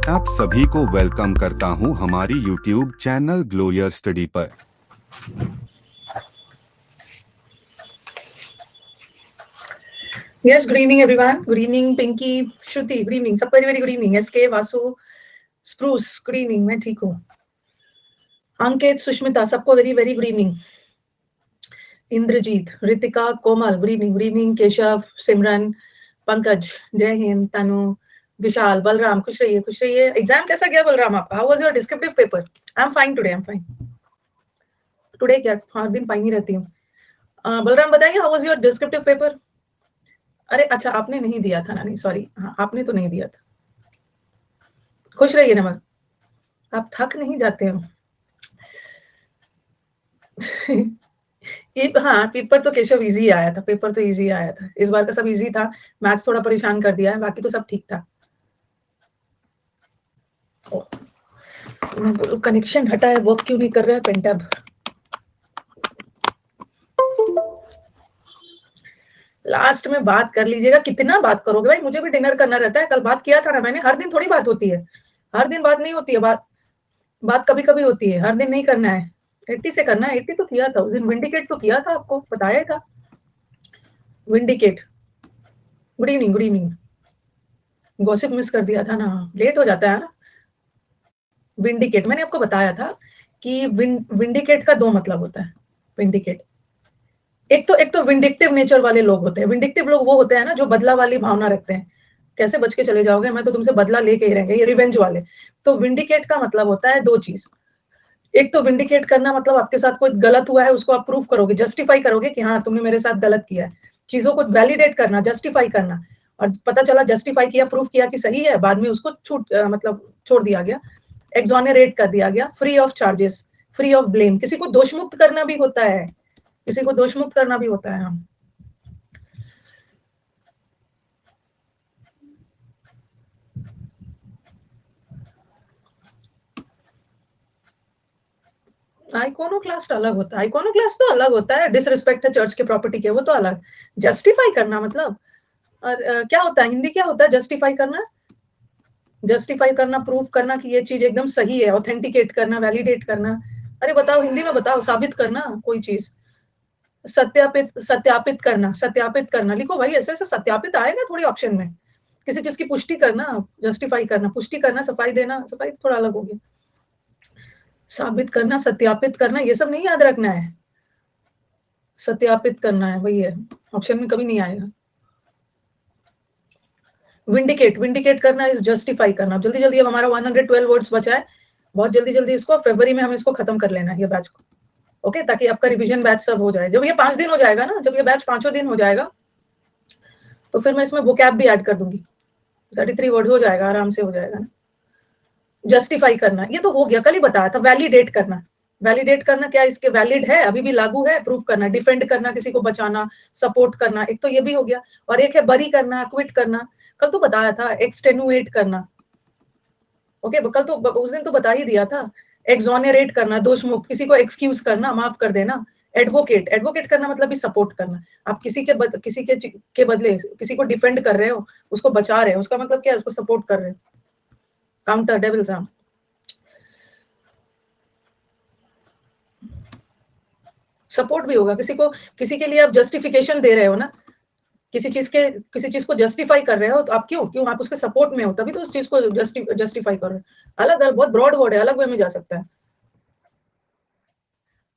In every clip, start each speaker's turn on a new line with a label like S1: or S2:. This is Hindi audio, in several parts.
S1: आप सभी को वेलकम करता हूं हमारी YouTube channel glow your study पर।
S2: Yes, good evening everyone. Good evening Pinky, Shruti. Good evening. सबको very good evening. SK, Vasu, Spruce. Good evening. मैं ठीक हूँ. अंकित, सुष्मिता, सबको very good evening. Indrajit, Ritika, कोमल. Good evening. Good evening. Keshav, सिमरन, पंकज, जय हिंद, तनु, विशाल, बलराम. खुश रहिए, खुश रहिए. एग्जाम कैसा गया बलराम आपका? How was your descriptive paper? I'm fine today. I'm fine. Today क्या? हर दिन फाइन ही रहती हूँ. बलराम बताइए, how was your descriptive paper? अरे अच्छा, आपने नहीं दिया था ना? नहीं, सॉरी. हाँ, आपने तो नहीं दिया था. खुश रहिए नमस. आप थक नहीं जाते हो? हाँ, पेपर तो केशव इजी आया था. पेपर तो इजी आया था. इस बार का सब इजी था. मैथ्स थोड़ा परेशान कर दिया है, बाकी तो सब ठीक था. कनेक्शन हटा है, वर्क क्यों नहीं कर रहा है पेंटैब? लास्ट में बात कर लीजिएगा. कितना बात करोगे भाई? मुझे भी डिनर करना रहता है. कल बात किया था ना मैंने. हर दिन थोड़ी बात होती है. हर दिन बात नहीं होती है. बात कभी कभी होती है. हर दिन नहीं करना है. 80 से करना है. 80 तो किया था उस दिन. विंडिकेट तो किया था, आपको बताया था. Vindicate. Good evening, good evening. Gossip miss कर दिया था ना. लेट हो जाता है ना. विंडिकेट मैंने आपको बताया था कि विंडिकेट का दो मतलब होता है. विंडिकेट, एक तो विंडिक्टिव नेचर वाले लोग होते हैं. विंडिक्टिव लोग वो होते हैं ना जो बदला वाली भावना रखते हैं. कैसे बच के चले जाओगे, मैं तो तुमसे बदला लेके ही रहेंगे, ये रिवेंज वाले. तो विंडिकेट का मतलब होता है दो चीज. एक तो विंडिकेट करना मतलब आपके साथ कोई गलत हुआ है, उसको आप प्रूफ करोगे, जस्टिफाई करोगे कि हाँ तुमने मेरे साथ गलत किया है. चीजों को वैलिडेट करना, जस्टिफाई करना. और पता चला, जस्टिफाई किया, प्रूफ किया कि सही है, बाद में उसको मतलब छोड़ दिया गया, एक्सोनरेट कर दिया गया, free of charges, free of blame. किसी को दोषमुक्त करना भी होता है. किसी को दोषमुक्त करना भी होता है. हम आइकोनोक्लास्ट अलग होता है. आइकोनोक्लास्ट तो अलग होता है. डिसरिस्पेक्ट है चर्च के प्रॉपर्टी के, वो तो अलग. जस्टिफाई करना मतलब और क्या होता है, हिंदी क्या होता है? जस्टिफाई करना. जस्टिफाई करना, प्रूफ करना कि ये चीज एकदम सही है. ऑथेंटिकेट करना, वैलिडेट करना. अरे बताओ, हिंदी में बताओ. साबित करना कोई चीज. सत्यापित, सत्यापित करना. सत्यापित करना लिखो भाई. ऐसे ऐसे सत्यापित आएगा थोड़ी ऑप्शन में. किसी चीज की पुष्टि करना, जस्टिफाई करना. पुष्टि करना, सफाई देना. सफाई थोड़ा अलग हो गया. साबित करना, सत्यापित करना, ये सब नहीं याद रखना है. सत्यापित करना है, वही है. ऑप्शन में कभी नहीं आएगा. विंडिकेट, विंडिकेट करना इज जस्टिफाई करना. जल्दी जल्दी, अब हमारा 112 वर्ड्स बचा है. बहुत जल्दी जल्दी इसको फरवरी में हम इसको खत्म कर लेना है, ये बैच को. ओके, ताकि आपका रिवीजन बैच सब हो जाए. जब ये 5 दिन हो जाएगा ना, जब ये बैच 5 दिन हो जाएगा, तो फिर मैं इसमें वोकैब भी ऐड कर दूंगी. 33 वर्ड हो जाएगा, आराम से हो जाएगा ना. जस्टिफाई करना, ये तो हो गया, कल ही बताया था. वैलिडेट करना. वैलिडेट करना क्या इसके वैलिड है, अभी भी लागू है, प्रूफ करना. डिफेंड करना, किसी को बचाना, सपोर्ट करना. एक तो ये भी हो गया. और एक है बरी करना, क्विट करना. कल तो बताया था. एक्सटेनुएट करना. ओके, कल तो उस दिन तो बता ही दिया था. एक्सोनरेट करना, दोष मुक्त. किसी को एक्सक्यूज करना, माफ कर देना. एडवोकेट, एडवोकेट करना मतलब भी सपोर्ट करना. आप किसी के बदले किसी को डिफेंड कर रहे हो, उसको बचा रहे हो, उसका मतलब क्या है? उसको सपोर्ट कर रहे हो. Counter devils. सपोर्ट भी होगा. किसी के लिए आप जस्टिफिकेशन दे रहे हो ना. किसी चीज को जस्टिफाई कर रहे हो, तो आप क्यों आप उसके सपोर्ट में हो, तभी तो उस चीज को जस्टिफाई कर रहे हो. अलग अलग बहुत ब्रॉड वर्ड है, अलग वे में जा सकता है.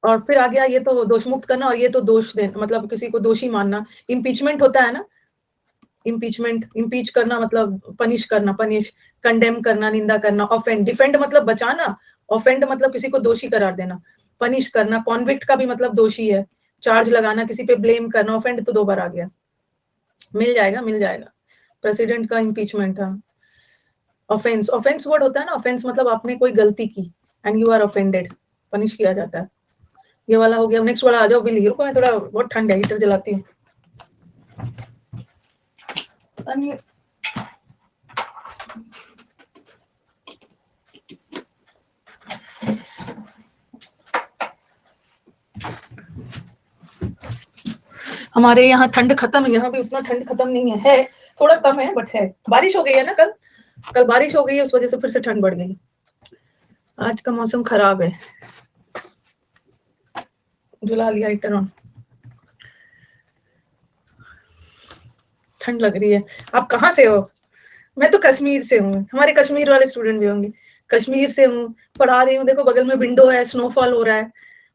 S2: और फिर आ गया ये तो दोषमुक्त करना, और ये तो दोष देना मतलब किसी को दोषी मानना. इम्पीचमेंट होता है ना. इम्पीचमेंट, इम्पीच करना मतलब पनिश करना, पनिश. कंडेम करना, निंदा करना. ऑफेंड, डिफेंड मतलब बचाना. ऑफेंड मतलब किसी को दोषी करार देना. पनिश करना, कॉन्विक्ट का भी मतलब दोषी है. चार्ज लगाना, किसी पे ब्लेम करना. ऑफेंड तो 2 बार आ गया. मिल जाएगा, मिल जाएगा. प्रेसिडेंट का इम्पीचमेंट था. ऑफेंस, ऑफेंस वर्ड होता है ना. ऑफेंस मतलब आपने कोई गलती की and you are offended, punish किया जाता है. ये वाला हो गया. नेक्स्ट वाला आ जाओ. बिली, रुको मैं थोड़ा, बहुत ठंड है, हीटर जलाती हूँ. पता नहीं हमारे यहाँ ठंड खत्म है. यहाँ भी उतना ठंड खत्म नहीं है, थोड़ा कम है, बट है. बारिश हो गई है ना कल. कल बारिश हो गई है, उस वजह से फिर से ठंड बढ़ गई। आज का मौसम खराब है। जुला लिया हीटर ऑन। ठंड लग रही है। आप कहाँ से हो? मैं तो कश्मीर से हूँ। हमारे कश्मीर वाले स्टूडेंट भी होंगे। कश्मीर से हूँ, पढ़ा रही हूँ। देखो बगल में विंडो है, स्नोफॉल हो रहा है।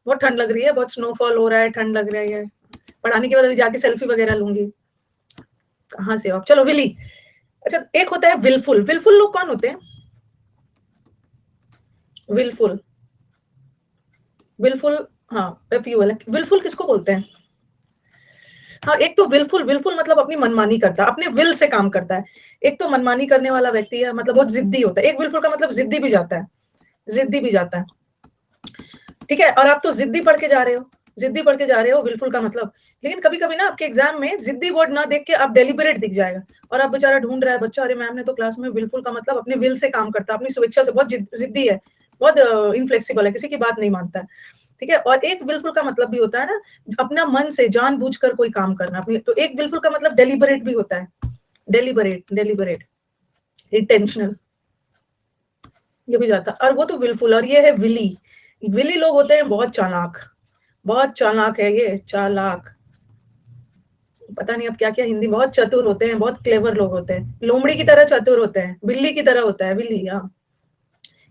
S2: बहुत ठंड लग रही है, बहुत स्नोफॉल हो रहा है, ठंड लग रही है। पढ़ाने के बाद अभी जाके सेल्फी वगैरह लूंगी। कहाँ से हो आप? चलो विली। अच्छा, एक होता है विलफुल। विलफुल लोग कौन होते हैं? विलफुल, विलफुल, हाँ FUL। विलफुल किसको बोलते हैं? हाँ, एक तो विलफुल, विलफुल मतलब अपनी मनमानी करता है, अपने विल से काम करता है। एक तो मनमानी करने वाला व्यक्ति है, मतलब बहुत जिद्दी होता है। एक विलफुल का मतलब जिद्दी भी जाता है, जिद्दी भी जाता है। ठीक है, और आप तो जिद्दी पढ़ के जा रहे हो, जिद्दी पढ़ के जा रहे हो, विलफुल का मतलब। लेकिन कभी कभी ना आपके एग्जाम में जिद्दी वर्ड ना देख के आप डेलिबरेट दिख जाएगा, और आप बेचारा ढूंढ रहा है बच्चा, अरे मैम ने तो क्लास में विलफुल का मतलब अपने विल से काम करता है, अपनी स्वेच्छा से, बहुत जिद्दी है, बहुत इनफ्लेक्सिबल है, किसी की बात नहीं मानता है। ठीक है, और एक विलफुल का मतलब भी होता है ना, अपना मन से जानबूझकर कोई काम करना अपनी। तो एक विलफुल का मतलब डेलिबरेट भी होता है, डेलिबरेट, डेलिबरेट, इंटेंशनल, ये भी जाता है। और वो तो विलफुल, और ये है विली। विली लोग होते हैं बहुत चालाक, बहुत चालाक है ये, चालाक। पता नहीं अब क्या क्या हिंदी, बहुत चतुर होते हैं, बहुत क्लेवर लोग होते हैं, लोमड़ी की तरह चतुर होते हैं, बिल्ली की तरह होता है बिल्ली। हाँ,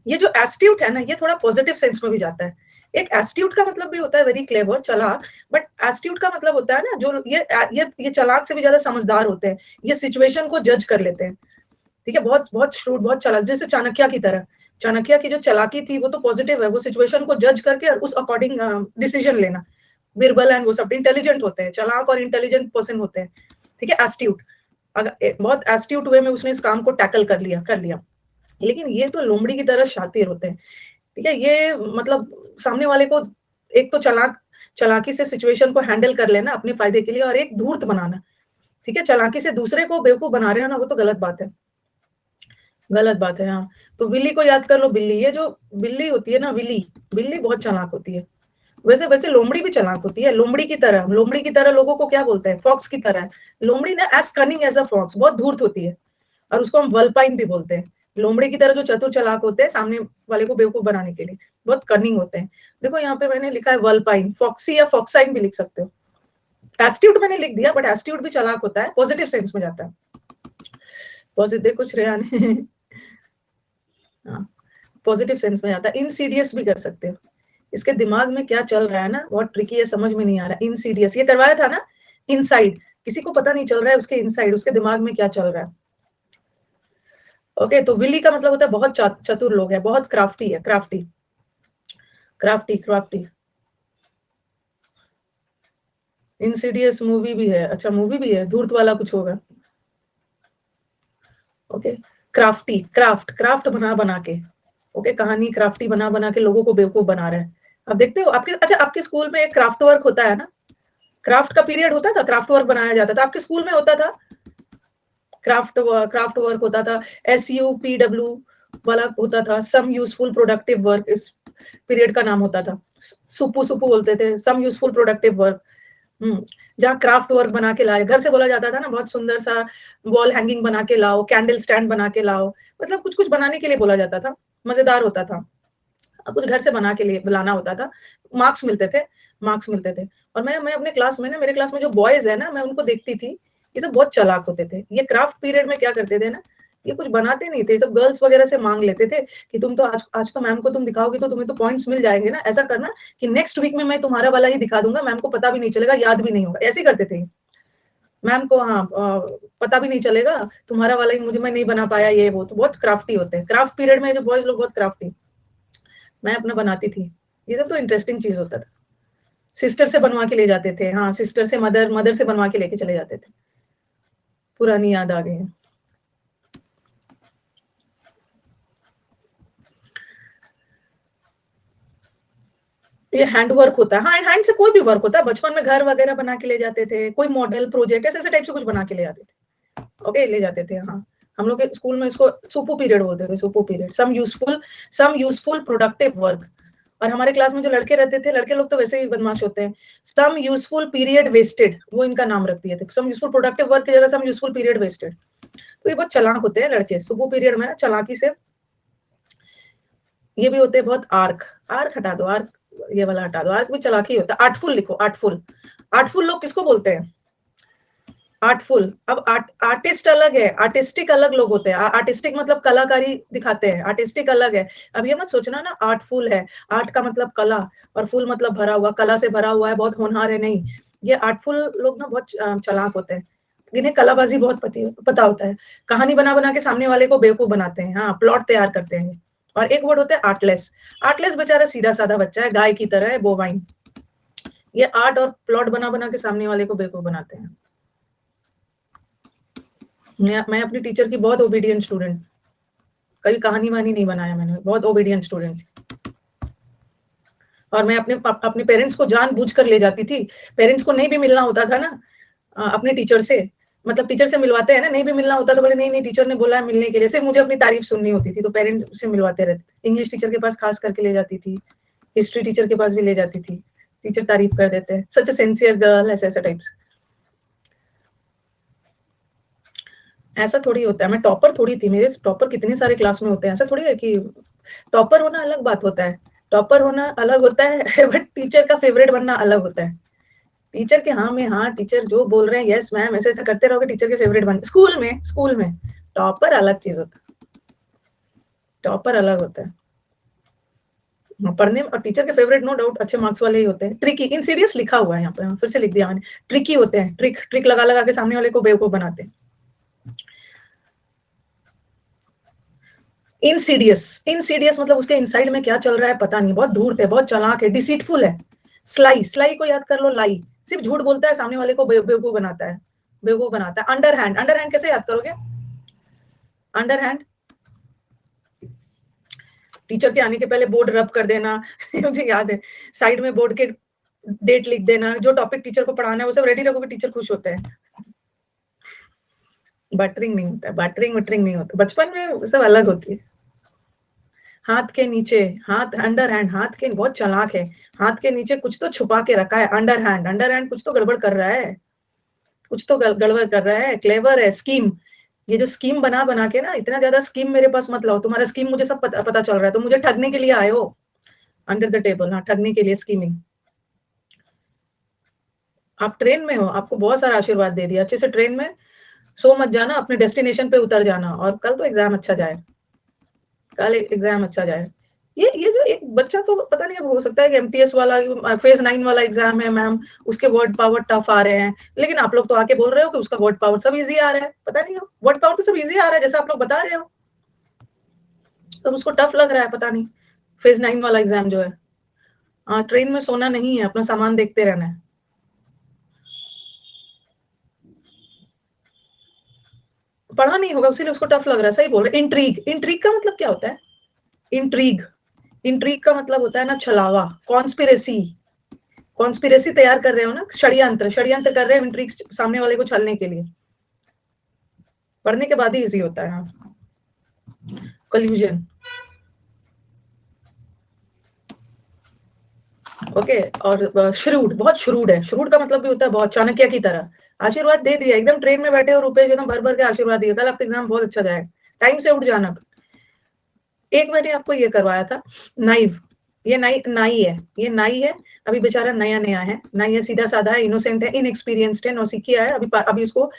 S2: ये जो एस्ट्यूट है ना, ये थोड़ा पॉजिटिव सेंस में भी जाता है। एक एस्ट्यूट का मतलब भी होता है वेरी क्लेवर, चालाक। बट एस्ट्यूट का मतलब होता है ना, जो ये चालाक से भी ज्यादा समझदार होते हैं, ये सिचुएशन को जज कर लेते हैं। ठीक है, बहुत बहुत श्रूड, बहुत चालाक, जैसे चाणक्य की तरह। चाणक्य की जो चालाकी थी वो तो पॉजिटिव है, वो सिचुएशन को जज करके और उस अकॉर्डिंग डिसीजन लेना। बिरबल एंड वो सब इंटेलिजेंट होते हैं, चालाक और इंटेलिजेंट पर्सन होते हैं। ठीक है, एस्ट्यूट, अगर बहुत एस्ट्यूट वे में उसने इस काम को टैकल कर लिया। लेकिन ये तो लोमड़ी की तरह शातिर होते हैं। ठीक है, ये मतलब सामने वाले को एक तो चालाकी से सिचुएशन को हैंडल कर लेना अपने फायदे के लिए, और एक धूर्त बनाना। ठीक है, चालाकी से दूसरे को बेवकूफ बना रहे हो ना, वो तो गलत बात है, गलत बात है। हाँ, तो विली को याद कर लो, बिल्ली। ये जो बिल्ली होती है ना, विली, बिल्ली बहुत चालाक होती है। वैसे वैसे लोमड़ी भी चालाक होती है, लोमड़ी की तरह। लोमड़ी की तरह लोगों को क्या बोलते हैं? फॉक्स की तरह। लोमड़ी ना as cunning as a fox, बहुत धूर्त होती है, और उसको हम वल्पाइन भी बोलते हैं। लोमड़ी की तरह जो चतुर चालाक होते हैं, सामने वाले को बेवकूफ बनाने के लिए बहुत कनिंग होते हैं। देखो यहाँ पे मैंने लिखा है वल्पाइन, फॉक्सी या फॉक्साइन भी लिख सकते हो। एस्ट्यूट मैंने लिख दिया, बट एस्ट्यूट भी चालाक होता है, पॉजिटिव सेंस में जाता है। पॉजिटिव कुछ रेया ने हाँ, पॉजिटिव सेंस में जाता है। इनसीडियस भी कर सकते हो। इसके दिमाग में क्या चल रहा है ना, बहुत ट्रिकी है, समझ में नहीं आ रहा। इनसीडियस ये करवाया था ना, इनसाइड, किसी को पता नहीं चल रहा है उसके इनसाइड, उसके दिमाग में क्या चल रहा है। ओके, तो विली का मतलब होता है बहुत चतुर लोग है, बहुत क्राफ्टी है, crafty, crafty, crafty. Insidious movie भी है, अच्छा मूवी भी है, धूर्त वाला कुछ होगा। ओके, क्राफ्टी, क्राफ्ट, क्राफ्ट बना बना के। ओके, कहानी क्राफ्टी बना बना के लोगों को बेवकूफ बना रहा है। अब देखते हो आपके, अच्छा आपके स्कूल में एक क्राफ्ट वर्क होता है ना, क्राफ्ट का पीरियड होता था, क्राफ्ट वर्क बनाया जाता था, आपके स्कूल में होता था? क्राफ्ट वर्क होता था, SUPW वाला होता था, सम यूजफुल प्रोडक्टिव वर्क, इस पीरियड का नाम होता था। सुपू सुपू बोलते थे, सम यूजफुल प्रोडक्टिव वर्क। जहाँ क्राफ्ट वर्क बना के लाए, घर से बोला जाता था ना, बहुत सुंदर सा वॉल हैंगिंग बना के लाओ, कैंडल स्टैंड बना के लाओ, मतलब कुछ कुछ बनाने के लिए बोला जाता था, मजेदार होता था। कुछ घर से बना के लिए बुलाना होता था, मार्क्स मिलते थे, मार्क्स मिलते थे। और मैं अपने क्लास में ना, मेरे क्लास में जो बॉयज है ना, मैं उनको देखती थी, ये सब बहुत चालाक होते थे। ये क्राफ्ट पीरियड में क्या करते थे ना, ये कुछ बनाते नहीं थे, सब गर्ल्स वगैरह से मांग लेते थे कि तुम तो आज तो मैम को तुम दिखाओगे तो तुम्हें तो पॉइंट्स मिल जाएंगे ना, ऐसा करना कि नेक्स्ट वीक में मैं तुम्हारा वाला ही दिखा दूंगा, मैम को पता भी नहीं चलेगा, याद भी नहीं होगा। ऐसे ही करते थे मैम को, हाँ पता भी नहीं चलेगा, तुम्हारा वाला ही मुझे, मैं नहीं बना पाया, ये वो। तो बहुत क्राफ्टी होते हैं क्राफ्ट पीरियड में जो बॉयज लोग, बहुत क्राफ्टी। मैं अपना बनाती थी, ये सब तो इंटरेस्टिंग चीज होता था। सिस्टर से बनवा के ले जाते थे, हाँ सिस्टर से, मदर मदर से बनवा के लेके चले जाते थे। पुरानी याद आ गई है। ये हैंड वर्क होता है, हाँ हैंड से कोई भी वर्क होता है। बचपन में घर वगैरह बना के ले जाते थे, कोई मॉडल प्रोजेक्ट ऐसे ऐसे टाइप से कुछ बना के ले जाते थे। ओके, ले जाते थे। हाँ, हम लोग के स्कूल में इसको सुपो पीरियड बोलते थे, सुपो period, some useful productive work. और हमारे क्लास में जो लड़के रहते थे, लड़के लोग तो वैसे ही बदमाश होते हैं, सम यूजफुल पीरियड वेस्टेड, वो इनका नाम रख दिए थे। सम यूजफुल प्रोडक्टिव वर्क की जगह सम यूजफुल पीरियड वेस्टेड। तो ये बहुत चालाक होते हैं लड़के, सुबह पीरियड में ना चालाकी से ये भी होते हैं बहुत आर्क, आर्क हटा दो, आर्क ये वाला हटा दो, आर्क भी चालाकी होता है। आर्टफुल लिखो, आर्टफुल। आर्टफुल लोग किसको बोलते हैं? आर्टफुल। अब आर्टिस्ट अलग है, आर्टिस्टिक अलग लोग होते हैं। आर्टिस्टिक मतलब कलाकारी दिखाते हैं, आर्टिस्टिक अलग है। अब ये मत सोचना ना आर्टफुल है, आर्ट का मतलब कला और फुल मतलब भरा हुआ, कला से भरा हुआ है, बहुत होनहार है, नहीं। ये आर्टफुल लोग ना बहुत चालाक होते हैं, इन्हें कलाबाजी बहुत पता होता है। कहानी बना बना के सामने वाले को बेवकूफ बनाते हैं, हाँ, प्लॉट तैयार करते हैं। और एक वर्ड होता है आर्टलेस। आर्टलेस बेचारा सीधा साधा बच्चा है, गाय की तरह है, बोवाइन। ये आर्ट और प्लॉट बना बना के सामने वाले को बेवकूफ बनाते हैं। मैं अपनी टीचर की बहुत ओबीडियंट स्टूडेंट, कभी कहानी वानी नहीं बनाया मैंने, बहुत ओबीडियंट स्टूडेंट। और मैं अपने पेरेंट्स को जानबूझकर ले जाती थी। पेरेंट्स को नहीं भी मिलना होता था ना अपने टीचर से, मतलब टीचर से मिलवाते हैं ना, नहीं भी मिलना होता तो बोले नहीं नहीं टीचर ने बोला है मिलने के लिए, सिर्फ मुझे अपनी तारीफ सुननी होती थी, तो पेरेंट से मिलवाते रहते। इंग्लिश टीचर के पास खास करके ले जाती थी, हिस्ट्री टीचर के पास भी ले जाती थी, टीचर तारीफ कर देते हैं, सच अ सिंसियर गर्ल, ऐसे टाइप्स। ऐसा थोड़ी होता है, मैं टॉपर थोड़ी थी, मेरे टॉपर कितने सारे क्लास में होते हैं, ऐसा थोड़ी है कि टॉपर होना अलग बात होता है, टॉपर होना अलग होता है बट टीचर का फेवरेट बनना अलग होता है। टीचर के हाँ में हाँ, टीचर जो बोल रहे हैं यस मैम, ऐसे ऐसे करते रहोगे, टीचर के फेवरेट बन। स्कूल में टॉपर अलग चीज होता है, टॉपर अलग होता है। पढ़ने और टीचर के फेवरेट नो डाउट अच्छे मार्क्स वाले ही होते हैं। ट्रिकी, इनसीडियस लिखा हुआ है यहाँ पे, फिर से लिख दिया मैंने, ट्रिकी होते हैं, ट्रिक लगा लगा के सामने वाले को बेवकूफ बनाते हैं। इंसीडियस मतलब उसके इनसाइड में क्या चल रहा है पता नहीं, बहुत धूर्त है, बहुत चालाक है, डिसीटफुल है। स्लाई को याद कर लो, लाई सिर्फ झूठ बोलता है, सामने वाले को बेवकूफ बनाता है, बेवकूफ बनाता है। अंडरहैंड कैसे याद करोगे? अंडरहैंड टीचर के आने के पहले बोर्ड रब कर देना मुझे याद है, साइड में बोर्ड के डेट लिख देना, जो टॉपिक टीचर को पढ़ाना है वो सब रेडी रखोगे, टीचर खुश होते हैं। बटरिंग नहीं होता है, बटरिंग नहीं होता, बचपन में सब अलग होती है। हाथ के नीचे, हाथ अंडरहैंड, हाथ के बहुत चालाक है, हाथ के नीचे कुछ तो छुपा के रखा है। अंडरहैंड कुछ तो गड़बड़ कर रहा है, कुछ तो गड़बड़ कर रहा है, क्लेवर है, स्कीम। ये जो स्कीम बना बना के ना, इतना ज्यादा स्कीम मेरे पास मत लाओ, तुम्हारा स्कीम मुझे सब पता चल रहा है, तो मुझे ठगने के लिए आए हो अंडर द टेबल, हाँ, ठगने के लिए, स्कीमिंग। आप ट्रेन में हो, आपको बहुत सारा आशीर्वाद दे दिया, अच्छे से ट्रेन में सो मत जाना, अपने डेस्टिनेशन पे उतर जाना, और कल तो एग्जाम अच्छा जाए, कल एग्जाम अच्छा जाए। ये जो एक बच्चा तो पता नहीं, अब हो सकता है कि एमटीएस वाला फेज 9 वाला एग्जाम है मैम, उसके वर्ड पावर टफ आ रहे हैं, लेकिन आप लोग तो आके बोल रहे हो कि उसका वर्ड पावर सब इजी आ रहा है, पता नहीं हो, वर्ड पावर तो सब इजी आ रहा है जैसा आप लोग बता रहे हो, तो उसको टफ लग रहा है, पता नहीं। फेज 9 वाला एग्जाम जो है, ट्रेन में सोना नहीं है, अपना सामान देखते रहना है। पढ़ा नहीं होगा इसीलिए उसको टफ लग रहा है, सही बोल रहे। इंट्रीग का मतलब क्या होता है? इंट्रीग का मतलब होता है ना छलावा, कॉन्स्पिरेसी तैयार कर रहे हो ना, षड्यंत्र कर रहे हो, इंट्रीग सामने वाले को छलने के लिए। पढ़ने के बाद ही इजी होता है, हाँ। कल्यूजन, ओके। और श्रूड, बहुत श्रूड है, श्रूड का मतलब भी होता है बहुत चाणक्य की तरह। आशीर्वाद दे दिया, एकदम ट्रेन में बैठे हो, रुपए एकदम भर भर के आशीर्वाद दिया, कल आपका एग्जाम बहुत अच्छा जाएगा, टाइम से उठ जाना। एक मैंने आपको ये करवाया था, नाइव, ये नाई है, ये नाई है, अभी बेचारा नया नया है, नाई है, सीधा साधा है, इनोसेंट है, इनएक्सपीरियंस्ड है, नौसिखिया है, अभी उसको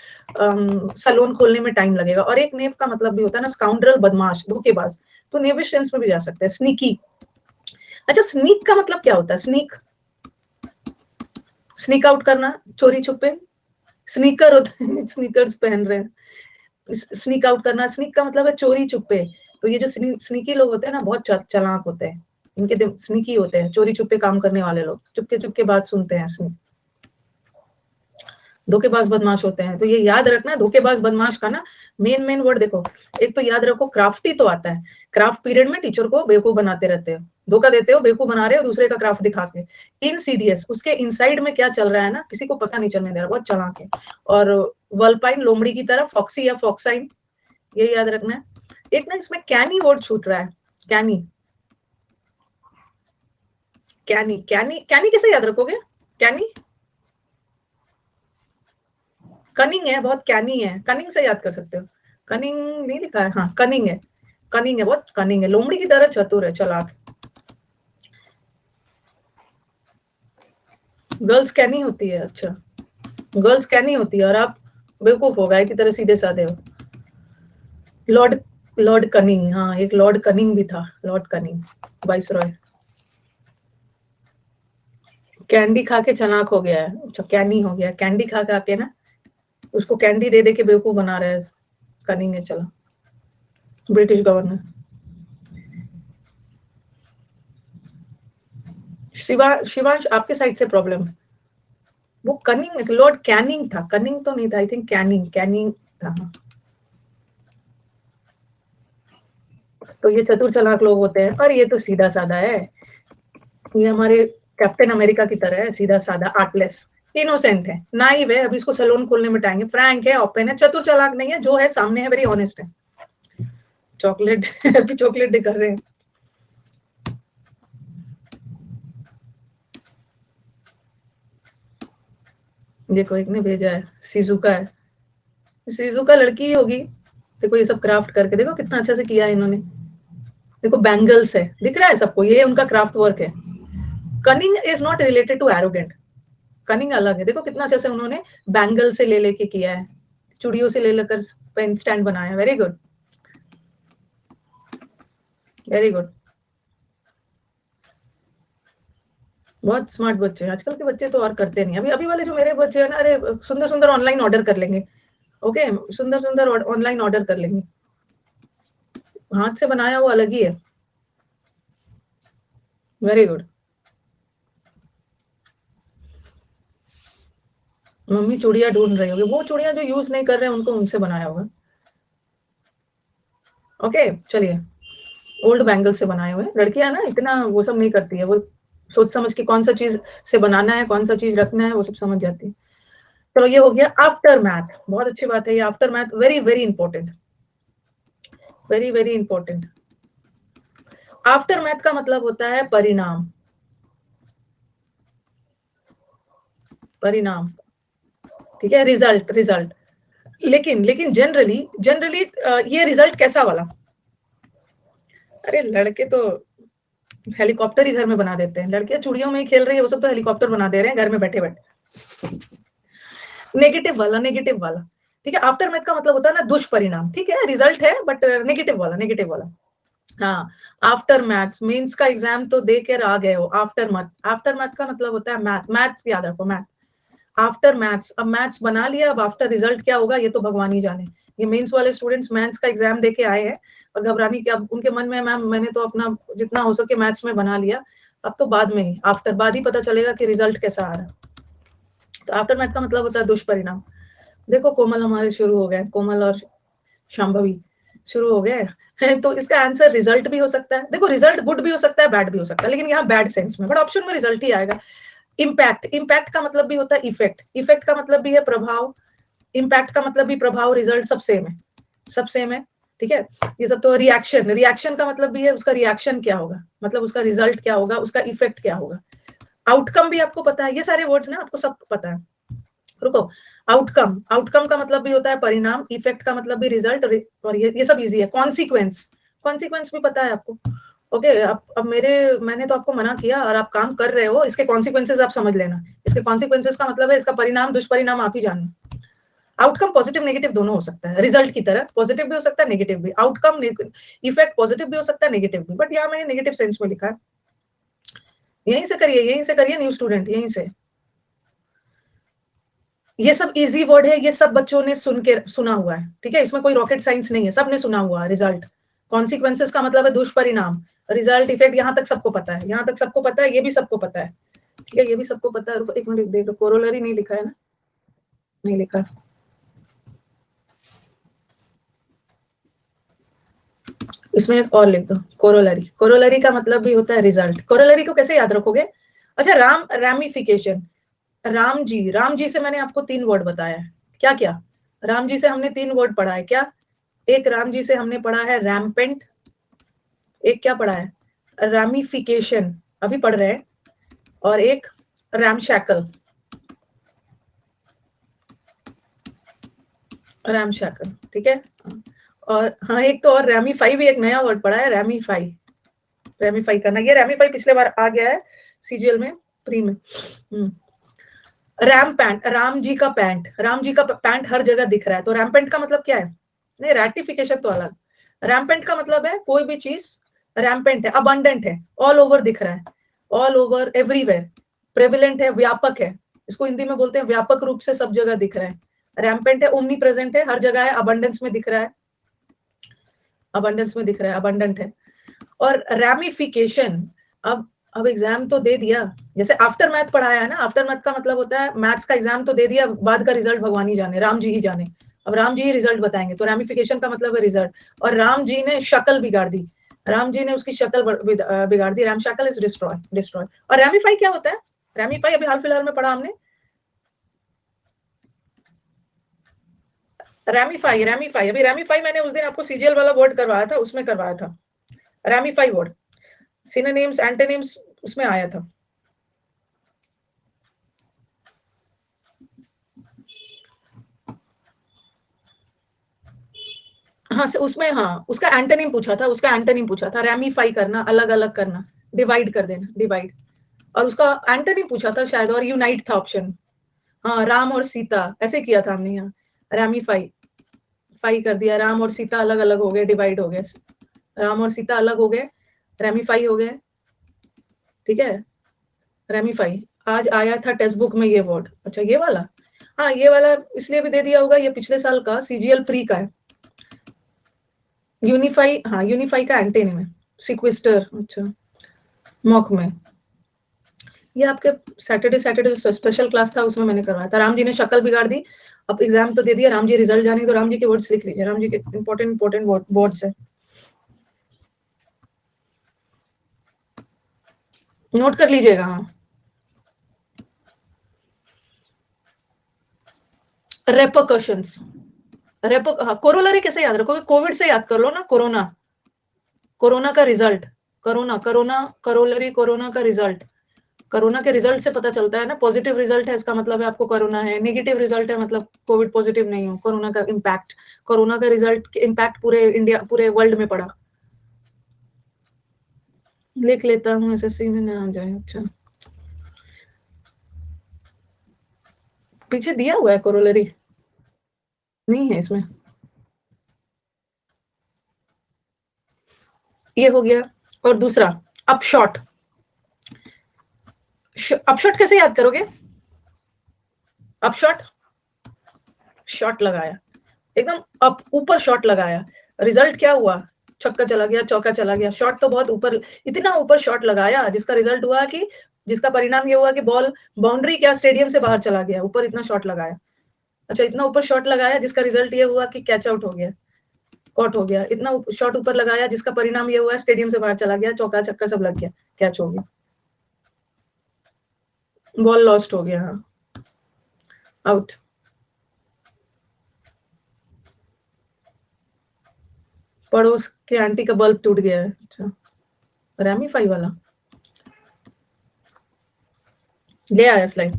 S2: सैलून खोलने में टाइम लगेगा। और एक नेव का मतलब भी होता है ना स्काउंड्रल, बदमाश, धोखेबाज, तो नेविश टेंस में भी जा सकते हैं, स्नीकी। अच्छा, स्नीक का मतलब क्या होता है? स्नीक आउट करना, चोरी छुपे, स्नीकर होते हैं स्नीकर्स पहन रहे हैं, स्नीक आउट करना, स्नीक का मतलब है चोरी छुपे। तो ये जो स्नीकी लोग होते हैं ना, बहुत चालाक होते हैं, इनके स्नीकी होते हैं, चोरी छुपे काम करने वाले लोग, चुपके चुपके बात सुनते हैं, स्नीक, धोखेबाज बदमाश होते हैं। तो ये याद रखना, धोखेबाज बदमाश का ना मेन वर्ड देखो, एक तो याद रखो क्राफ्टी तो आता है, क्राफ्ट पीरियड में टीचर को बेवकूफ बनाते रहते हो, धोखा देते हो, बेवकूफ बना रहे हो दूसरे का क्राफ्ट दिखा के। इनसीडियस, उसके इनसाइड में क्या चल रहा है ना, किसी को पता नहीं चलने दे रहा, बहुत चालाक है। और वल्पाइन, लोमड़ी की तरह, फॉक्सी या फॉक्साइन, ये याद रखना है। एक ना इसमें कैनी वर्ड छूट रहा है, कैनी, कैनी कैनी कैनी कैसे याद रखोगे? कैनी कनिंग है, बहुत कैनी है, कनिंग से याद कर सकते हो। कनिंग नहीं लिखा है, हाँ कनिंग है, कनिंग है, बहुत कनिंग है, लोमड़ी की तरह चतुर है, चालाक। गर्ल्स कैनी होती है, अच्छा गर्ल्स कैनी होती है, और आप बेवकूफ हो गए की तरह सीधे साधे हो। लॉर्ड लॉर्ड कनिंग, हाँ एक लॉर्ड कनिंग भी था, Lord cunning vice Roy. Candy खा के चालाक हो गया है, अच्छा कैनी हो गया, कैंडी खा खा के ना उसको कैंडी दे दे के बेवकूफ बना रहा है, कनिंग है। चलो ब्रिटिश गवर्नर। शिवांश आपके साइड से प्रॉब्लम है, वो कनिंग लॉर्ड कैनिंग था, कनिंग तो नहीं था, आई थिंक कैनिंग कैनिंग था। तो ये चतुर चालाक लोग होते हैं, और ये तो सीधा साधा है, ये हमारे कैप्टन अमेरिका की तरह है, सीधा साधा, आर्टलेस, इनोसेंट है, नाइव है, अभी इसको सैलून खोलने में टाइम है, फ्रैंक है, ओपन है, चतुर चालाक नहीं है, जो है सामने है वेरी ऑनेस्ट है। चॉकलेट अभी चॉकलेट डे कर रहे हैं। देखो एक ने भेजा है, सिजुका है, सिजुका लड़की ही होगी। देखो ये सब क्राफ्ट करके देखो कितना अच्छा से किया है इन्होंने, देखो बैंगल्स है, दिख रहा है सबको, ये उनका क्राफ्ट वर्क है। Cunning is not related to arrogant, cunning अलग है, देखो कितना अच्छे से उन्होंने बैंगल से ले लेके किया है, चूड़ियों से ले लेकर पेन स्टैंड बनाया, वेरी गुड वेरी गुड। बहुत स्मार्ट बच्चे हैं, आजकल के बच्चे तो और करते नहीं, अभी अभी वाले जो मेरे बच्चे हैं ना, अरे सुंदर सुंदर ऑनलाइन ऑर्डर कर लेंगे, ओके सुंदर सुंदर ऑनलाइन ऑर्डर कर लेंगे, हाथ से बनाया वो अलग ही है, वेरी गुड। मम्मी चूड़ियां ढूंढ रही होगी, वो चूड़ियां जो यूज नहीं कर रहे हैं उनको उनसे बनाया होगा, ओके चलिए। ओल्ड बैंगल से बनाए हुए, लड़कियां ना इतना वो सब नहीं करती है, वो सोच समझ के कौन सा चीज से बनाना है, कौन सा चीज रखना है, वो सब समझ जाती है। चलो ये हो गया आफ्टर मैथ, बहुत अच्छी बात है, ये after math very very important, very very important. After math का मतलब होता है परिणाम, परिणाम, ठीक है, रिजल्ट रिजल्ट। लेकिन लेकिन जनरली जनरली ये रिजल्ट कैसा वाला, अरे लड़के तो हेलीकॉप्टर ही घर में बना देते हैं, लड़कियां चूड़ियों में ही खेल रही है, वो सब तो हेलीकॉप्टर बना दे रहे हैं घर में बैठे बैठे, नेगेटिव वाला, नेगेटिव वाला, ठीक है। आफ्टर मैथ का मतलब होता है ना दुष्परिणाम, ठीक है, रिजल्ट है बट नेगेटिव वाला, नेगेटिव वाला। हाँ, आफ्टर मैथ्स मींस का एग्जाम तो दे कर आ गए हो, आफ्टर मैथ, आफ्टर मैथ का मतलब होता है मैथ, मैथ्स याद रखो, मैथ आफ्टर मैथ्स, अब मैथ्स बना लिया, अब आफ्टर रिजल्ट क्या होगा ये तो भगवान ही जाने। ये मेंस वाले स्टूडेंट्स मैथ्स का एग्जाम देके आए हैं और घबराने की, अब उनके मन में मैम मैंने तो अपना जितना हो सके मैथ्स में बना लिया, अब तो बाद में ही आफ्टर बाद ही पता चलेगा कि रिजल्ट कैसा आ रहा है। तो आफ्टर मैथ का मतलब होता है दुष्परिणाम। देखो कोमल हमारे शुरू हो गए, कोमल और शांभवी शुरू हो गए हैं, तो इसका आंसर रिजल्ट भी हो सकता है, देखो रिजल्ट गुड भी हो सकता है बैड भी हो सकता है, लेकिन यहाँ बैड सेंस में, बट ऑप्शन में रिजल्ट ही आएगा। इम्पैक्ट, इम्पैक्ट का मतलब भी होता है इफेक्ट, इफेक्ट का मतलब भी है प्रभाव, इम्पैक्ट का मतलब भी प्रभाव, रिजल्ट सब सेम है, सब सेम है, ठीक है। ये सब तो रिएक्शन, रिएक्शन का मतलब भी है उसका रिएक्शन क्या होगा, मतलब उसका रिजल्ट क्या होगा, उसका इफेक्ट क्या होगा। आउटकम भी आपको पता है, ये सारे वर्ड्स ना आपको सब पता है। रुको, आउटकम, आउटकम का मतलब भी होता है परिणाम, इफेक्ट का मतलब भी रिजल्ट, और ये सब इजी है। कॉन्सिक्वेंस, कॉन्सिक्वेंस भी पता है आपको, ओके। अब मेरे मैंने तो आपको मना किया और आप काम कर रहे हो, इसके कॉन्सिक्वेंसेस आप समझ लेना, इसके कॉन्सिक्वेंसेस का मतलब है इसका परिणाम दुष्परिणाम आप ही जानना। आउटकम पॉजिटिव नेगेटिव दोनों हो सकता है, रिजल्ट की तरह पॉजिटिव भी हो सकता है नेगेटिव भी, आउटकम इफेक्ट पॉजिटिव भी हो सकता है नेगेटिव भी, बट यहाँ मैंने नेगेटिव सेंस में लिखा है। यहीं से करिए, यहीं से करिए न्यू स्टूडेंट, यहीं से। ये सब इजी वर्ड है, ये सब बच्चों ने सुना हुआ है, ठीक है, इसमें कोई रॉकेट साइंस नहीं है, सबने सुना हुआ है। रिजल्ट, कॉन्सिक्वेंसेस का मतलब है दुष्परिणाम, रिजल्ट इफेक्ट यहाँ तक सबको पता है, यहाँ तक सबको पता है, ये भी सबको पता है, ठीक है, ये भी सबको पता है। एक मिनट देख लो, कोरोलरी नहीं लिखा है ना, नहीं लिखा, इसमें एक और लिख दो, कोरोलरी, कोरोलरी का मतलब भी होता है रिजल्ट। कोरोलरी को कैसे याद रखोगे, अच्छा रामिफिकेशन, राम जी से मैंने आपको 3 वर्ड बताया है, क्या क्या, राम जी से हमने 3 वर्ड पढ़ा है क्या, एक राम जी से हमने पढ़ा है रैम्पेंट, एक क्या पढ़ा है रामिफिकेशन, अभी पढ़ रहे हैं, और एक रैमशैकल, रैमशैकल, ठीक है। और हाँ, एक तो और रैमीफाई भी एक नया वर्ड पढ़ा है, रैमीफाई। रैमीफाई करना, ये रैमीफाई पिछले बार आ गया है सीजीएल में, प्री में। रैम पैंट, राम जी का पैंट, राम जी का पैंट हर जगह दिख रहा है, तो रैम्पेंट का मतलब क्या है? नहीं, रैटिफिकेशन तो अलग। रैम्पेंट का मतलब है कोई भी चीज रैम्पेंट है, अबंडेंट है, ऑल ओवर दिख रहा है, ऑल ओवर, एवरीवेयर, प्रेविलेंट है, व्यापक है, इसको हिंदी में बोलते हैं व्यापक रूप से सब जगह दिख रहा है। रैम्पेंट है, ओमनी प्रेजेंट है, हर जगह है, अबंडेंस में दिख रहा है, अबंडेंस में दिख रहा है, अबंडेंट है। और रैमिफिकेशन, अब एग्जाम तो दे दिया, जैसे आफ्टर मैथ पढ़ाया है ना, आफ्टर मैथ का मतलब होता है मैथ्स का एग्जाम तो दे दिया, बाद का रिजल्ट भगवान ही जाने, राम जी ही जाने। अब राम जी ही रिजल्ट बताएंगे, तो रैमिफिकेशन का मतलब है रिजल्ट। और राम जी ने शक्ल बिगाड़ दी, राम जी ने उसकी शक्ल बिगाड़ दी, राम शक्ल इज डिस्ट्रॉय, डिस्ट्रॉय। और रैमिफाई क्या होता है? रैमिफाई अभी हाल फिलहाल में पढ़ा हमने, रैमिफाई, रैमिफाई, अभी रैमिफाई मैंने उस दिन आपको सीजीएल वाला वर्ड करवाया था, उसमें करवाया था रैमिफाई वर्ड, सिनोनिम्स, एंटोनिम्स उसमें आया था। हाँ, उसमें हाँ, उसका एंटोनिम पूछा था, उसका एंटोनिम पूछा था, रैमिफाई करना, अलग अलग करना, डिवाइड कर देना, डिवाइड। और उसका एंटोनिम पूछा था शायद, और यूनाइट था ऑप्शन। हाँ, राम और सीता ऐसे किया था हमने यहाँ, रैमिफाई, फाई कर दिया, राम और सीता अलग अलग हो गए, डिवाइड हो गए, राम और सीता अलग हो गए, रैमिफाई हो गए, ठीक है, रैमिफाई। आज आया था टेक्स्ट बुक में ये वर्ड, अच्छा ये वाला, हाँ ये वाला इसलिए भी दे दिया होगा, ये पिछले साल का सीजीएल प्री का है। यूनिफाई, हाँ यूनिफाई का एंटेनिम है, सिक्विस्टर, अच्छा मॉक में, ये आपके सैटरडे सैटरडे स्पेशल क्लास था उसमें मैंने करवाया था। राम जी ने शक्ल बिगाड़ दी, अब एग्जाम तो दे दिया, राम जी रिजल्ट जाने, तो राम जी के वर्ड्स लिख लीजिए, राम जी के इंपॉर्टेंट इंपॉर्टेंट वर्ड्स है, नोट कर लीजिएगा। हाँ, रेपोकशंस, कोरोलरी कैसे याद रखोगे? कोविड से याद कर लो ना, कोरोना, कोरोना का result, corona, corona, corollary, corona का रिजल्ट, कोरोना के रिजल्ट से पता चलता है ना, पॉजिटिव रिजल्ट है इसका मतलब है आपको कोरोना है, नेगेटिव रिजल्ट है मतलब कोविड पॉजिटिव नहीं हो, कोरोना का इम्पैक्ट, कोरोना का रिजल्ट इम्पैक्ट पूरे इंडिया, पूरे वर्ल्ड में पड़ा। लिख लेता हूँ, एसएससी में ना आ जाए। अच्छा, पीछे दिया हुआ है कोरोलरी, नहीं है इसमें, ये हो गया। और दूसरा अपशॉट, अपशॉट कैसे याद करोगे? अपशॉट, शॉट लगाया, एकदम अप ऊपर शॉट लगाया, रिजल्ट क्या हुआ? छक्का चला गया, चौका चला गया, शॉट तो बहुत ऊपर, इतना ऊपर शॉट लगाया जिसका रिजल्ट हुआ कि, जिसका परिणाम ये हुआ कि बॉल बाउंड्री क्या स्टेडियम से बाहर चला गया, ऊपर इतना शॉट लगाया। अच्छा, इतना ऊपर शॉट लगाया जिसका रिजल्ट ये हुआ कि कैच आउट हो गया, कॉट हो गया, इतना शॉट ऊपर लगाया जिसका परिणाम ये हुआ स्टेडियम से बाहर चला गया, चौका छक्का सब लग गया, कैच हो गया, बॉल लॉस्ट हो गया, हाँ, आउट। पड़ोस के आंटी का बल्ब टूट गया है, अच्छा, रैमिफाई वाला ले आया स्लाइड।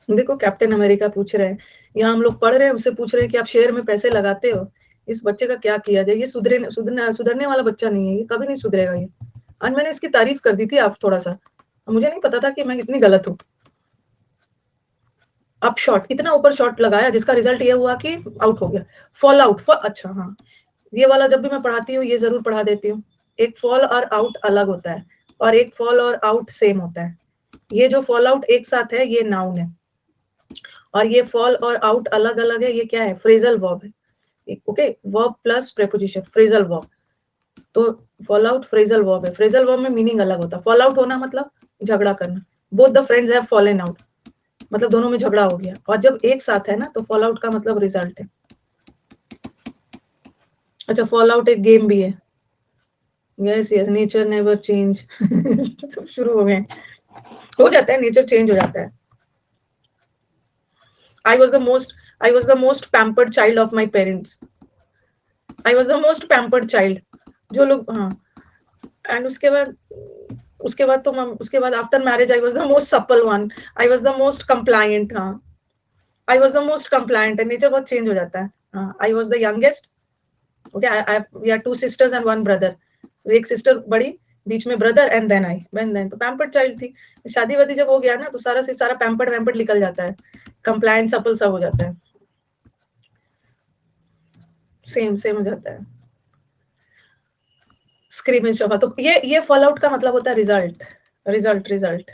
S2: देखो कैप्टन अमेरिका पूछ रहे हैं, यहाँ हम लोग पढ़ रहे हैं, उससे पूछ रहे हैं कि आप शेयर में पैसे लगाते हो, इस बच्चे का क्या किया जाए, ये सुधरने वाला बच्चा नहीं है, ये कभी नहीं सुधरेगा ये। आज मैंने इसकी तारीफ कर दी थी आप थोड़ा सा, मुझे नहीं पता था कि मैं इतनी गलत हूँ। अप शॉट, इतना ऊपर शॉट लगाया जिसका रिजल्ट ये हुआ कि आउट हो गया, फॉल आउट, अच्छा हाँ, ये वाला जब भी मैं पढ़ाती हूँ ये जरूर पढ़ा देती हूँ, एक फॉल और आउट अलग होता है, और एक फॉल और आउट सेम होता है। ये जो फॉल आउट एक साथ है ये नाउन है, और ये फॉल और आउट अलग अलग है, ये क्या है? फ्रेजल वर्ब है, okay, verb plus preposition, phrasal verb. तो फॉल आउट फ्रेजल वर्ब है, फ्रेजल वर्ब में मीनिंग अलग होता है, फॉल आउट होना मतलब झगड़ा करना, both the friends have fallen out, मतलब दोनों में झगड़ा हो गया, और जब एक साथ है ना तो फॉल आउट का मतलब रिजल्ट है। अच्छा, फॉल आउट एक गेम भी है, yes yes, nature never change, सब शुरू हो गए, हो जाता है, नेचर चेंज हो जाता है। I was the most pampered child of my parents. I was the most pampered child. जो लोग, हाँ, एंड उसके बाद तो उसके बाद after marriage I was the most supple one, I was the most compliant, हाँ, I was the most compliant, nature बहुत चेंज हो जाता है। I was the youngest, okay, we are 2 sisters and 1 brother, एक सिस्टर बड़ी, बीच में brother and then I, then तो पैम्पर्ड चाइल्ड थी। शादी वादी जब हो गया ना तो सारा से सारा पैम्पर्ड वैम्पर्ड निकल जाता है, कंप्लायंट सपल सब हो जाता है, सेम हो जाता है। स्क्रीमेज शोभा, तो ये फॉल आउट का मतलब होता है रिजल्ट, रिजल्ट रिजल्ट।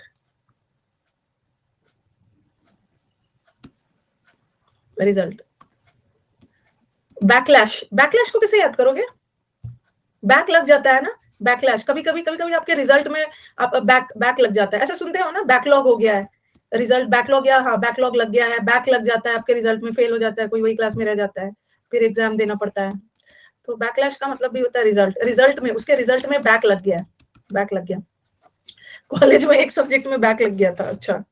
S2: बैकलैश को कैसे याद करोगे? बैक लग जाता है ना, बैकलैश, कभी कभी आपके रिजल्ट में आप बैक लग जाता है, ऐसा सुनते हो ना, बैकलॉग हो गया है रिजल्ट, बैकलॉग या हाँ बैकलॉग लग गया है, बैक लग जाता है आपके रिजल्ट में, फेल हो जाता है, कोई वही क्लास में रह जाता है, फिर एग्जाम देना पड़ता है। तो बैकलैश का मतलब भी होता है रिजल्ट में, उसके रिजल्ट में बैक लग गया, बैक लग गया। कॉलेज में एक सब्जेक्ट में बैक लग गया था। अच्छा,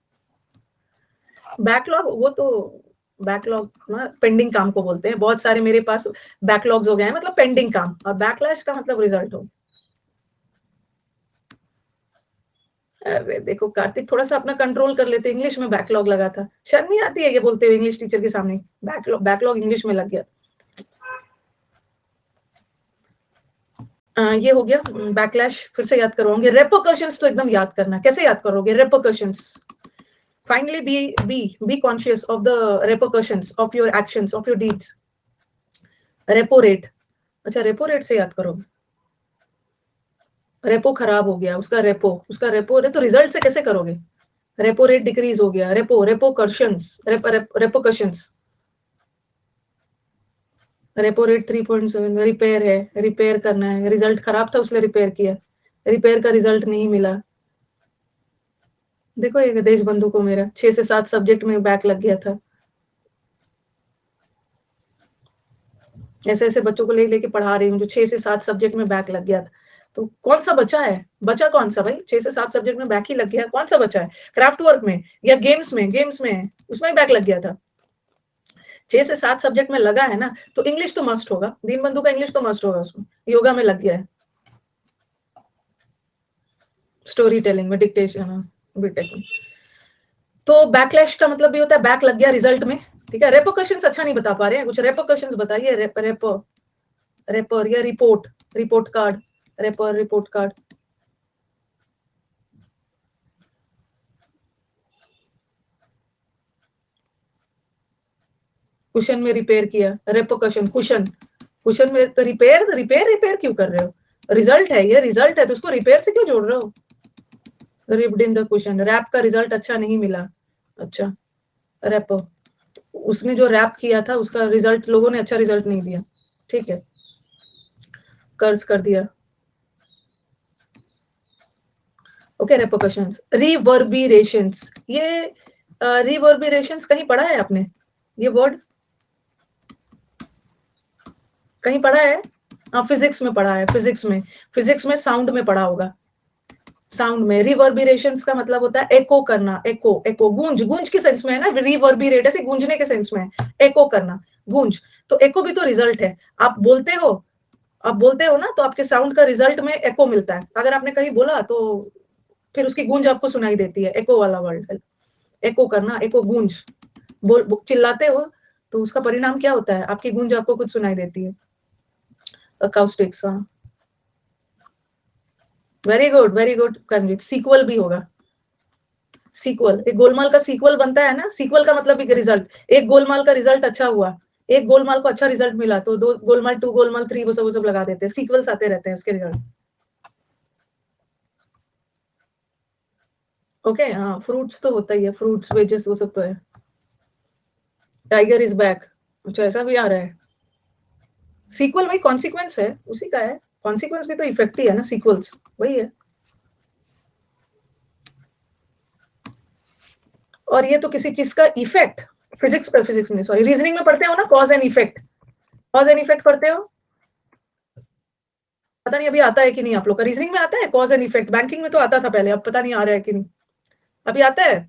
S2: बैकलॉग, वो तो बैकलॉग ना पेंडिंग काम को बोलते हैं, बहुत सारे मेरे पास बैकलॉग्स हो गए हैं, मतलब पेंडिंग काम, और बैकलैश का मतलब रिजल्ट हो। अरे देखो कार्तिक, थोड़ा सा अपना कंट्रोल कर लेते, इंग्लिश में बैकलॉग लगा था, शर्म नहीं आती है ये बोलते हुए इंग्लिश टीचर के सामने, बैकलॉग इंग्लिश में लग गया। ये हो गया बैकलैश, फिर से याद करवाऊंगे। रेपरकशंस तो एकदम याद करना, कैसे याद करोगे repercussions? Finally be conscious of the repercussions of your actions, of your deeds. Repo rate, अच्छा रेपो रेट से याद करोगे, रेपो खराब हो गया, उसका रेपो तो रिजल्ट से कैसे करोगे? रेपो रेट डिक्रीज हो गया, रेपोकशंस, रेपो रेट 3.7, रिपेयर है, रिपेयर करना है, रिजल्ट खराब था उसने रिपेयर किया, रिपेयर का रिजल्ट नहीं मिला। देखो ये देश बंधु को मेरा 6 से 7 सब्जेक्ट में बैक लग गया था, ऐसे ऐसे बच्चों को लेके पढ़ा रही हूँ जो 6 से 7 सब्जेक्ट में बैक लग गया था। तो कौन सा बचा है, बचा कौन सा भाई? 6 से 7 सब्जेक्ट में बैक ही लग गया, कौन सा बचा है? क्राफ्ट वर्क में या गेम्स में उसमें बैक लग गया था। 6 से 7 सब्जेक्ट में लगा है ना, तो इंग्लिश तो मस्ट होगा, दीनबंधु का इंग्लिश तो मस्ट होगा उसमें, योगा में लग गया है, स्टोरी टेलिंग में, डिक्टेशन, बीटेक में। तो बैकलैश का मतलब भी होता है बैक लग गया रिजल्ट में, ठीक है। रेपोकशंस अच्छा नहीं बता पा रहे हैं, कुछ रेपोकशंस बताइए, रेपर या report card, report card. Cushion में रिपेयर किया, रेपोकशन, कुशन में तो रिपेयर क्यों कर रहे हो? रिजल्ट है, ये रिजल्ट है, तो उसको रिपेयर से क्यों जोड़ रहे हो? Ripped in the cushion, rap का रिजल्ट अच्छा नहीं मिला, अच्छा रैप, उसने जो रैप किया था उसका रिजल्ट, लोगों ने अच्छा रिजल्ट नहीं दिया, ठीक है, कर्ज कर दिया, ओके। रेपोकशंस, रिवर्बरेशंस, ये रिवर्बरेशंस कहीं पढ़ा है आपने ये वर्ड? कहीं पढ़ा है? फिजिक्स में पढ़ा है, फिजिक्स में साउंड में पढ़ा होगा, साउंड में। रिवर्बरेशंस का मतलब होता है एको करना, एको गूंज के सेंस में है ना, रिवर्बरेट ऐसे गूंजने के सेंस में है, एको करना, गूंज। तो एको भी तो रिजल्ट है, आप बोलते हो ना, तो आपके साउंड का रिजल्ट में एको मिलता है, अगर आपने कहीं बोला तो फिर उसकी गूंज आपको सुनाई देती है, एको वाला वर्ड, एको करना, एको गूंज, चिल्लाते हो तो उसका परिणाम क्या होता है, आपकी गूंज आपको कुछ सुनाई देती है, अकाउस्टिक्स। वेरी गुड कन्वित। सीक्वल भी होगा, सीक्वल, एक गोलमाल का सीक्वल बनता है ना, सीक्वल का मतलब एक रिजल्ट, एक गोलमाल का रिजल्ट अच्छा हुआ, एक गोलमाल को अच्छा रिजल्ट मिला तो 2 गोलमाल 2 गोलमाल 3 वो सब लगा देते हैं, सीक्वल्स आते रहते हैं उसके रिजल्ट, ओके। हाँ फ्रूट्स तो होता ही है, फ्रूट्स वेजेस वो सब तो है। टाइगर इज बैक, अच्छा ऐसा भी आ रहा है। सीक्वल वही कॉन्सिक्वेंस है, उसी का है, कॉन्सिक्वेंस भी तो इफेक्ट ही है ना, सीक्वल्स वही है। और ये तो किसी चीज का इफेक्ट, फिजिक्स में सॉरी, रीजनिंग में पढ़ते हो ना, कॉज एंड इफेक्ट पढ़ते हो, पता नहीं अभी आता है कि नहीं आप लोग का, रीजनिंग में आता है कॉज एंड इफेक्ट, बैंकिंग में तो आता था पहले, अब पता नहीं आ रहा है कि नहीं, अभी आता है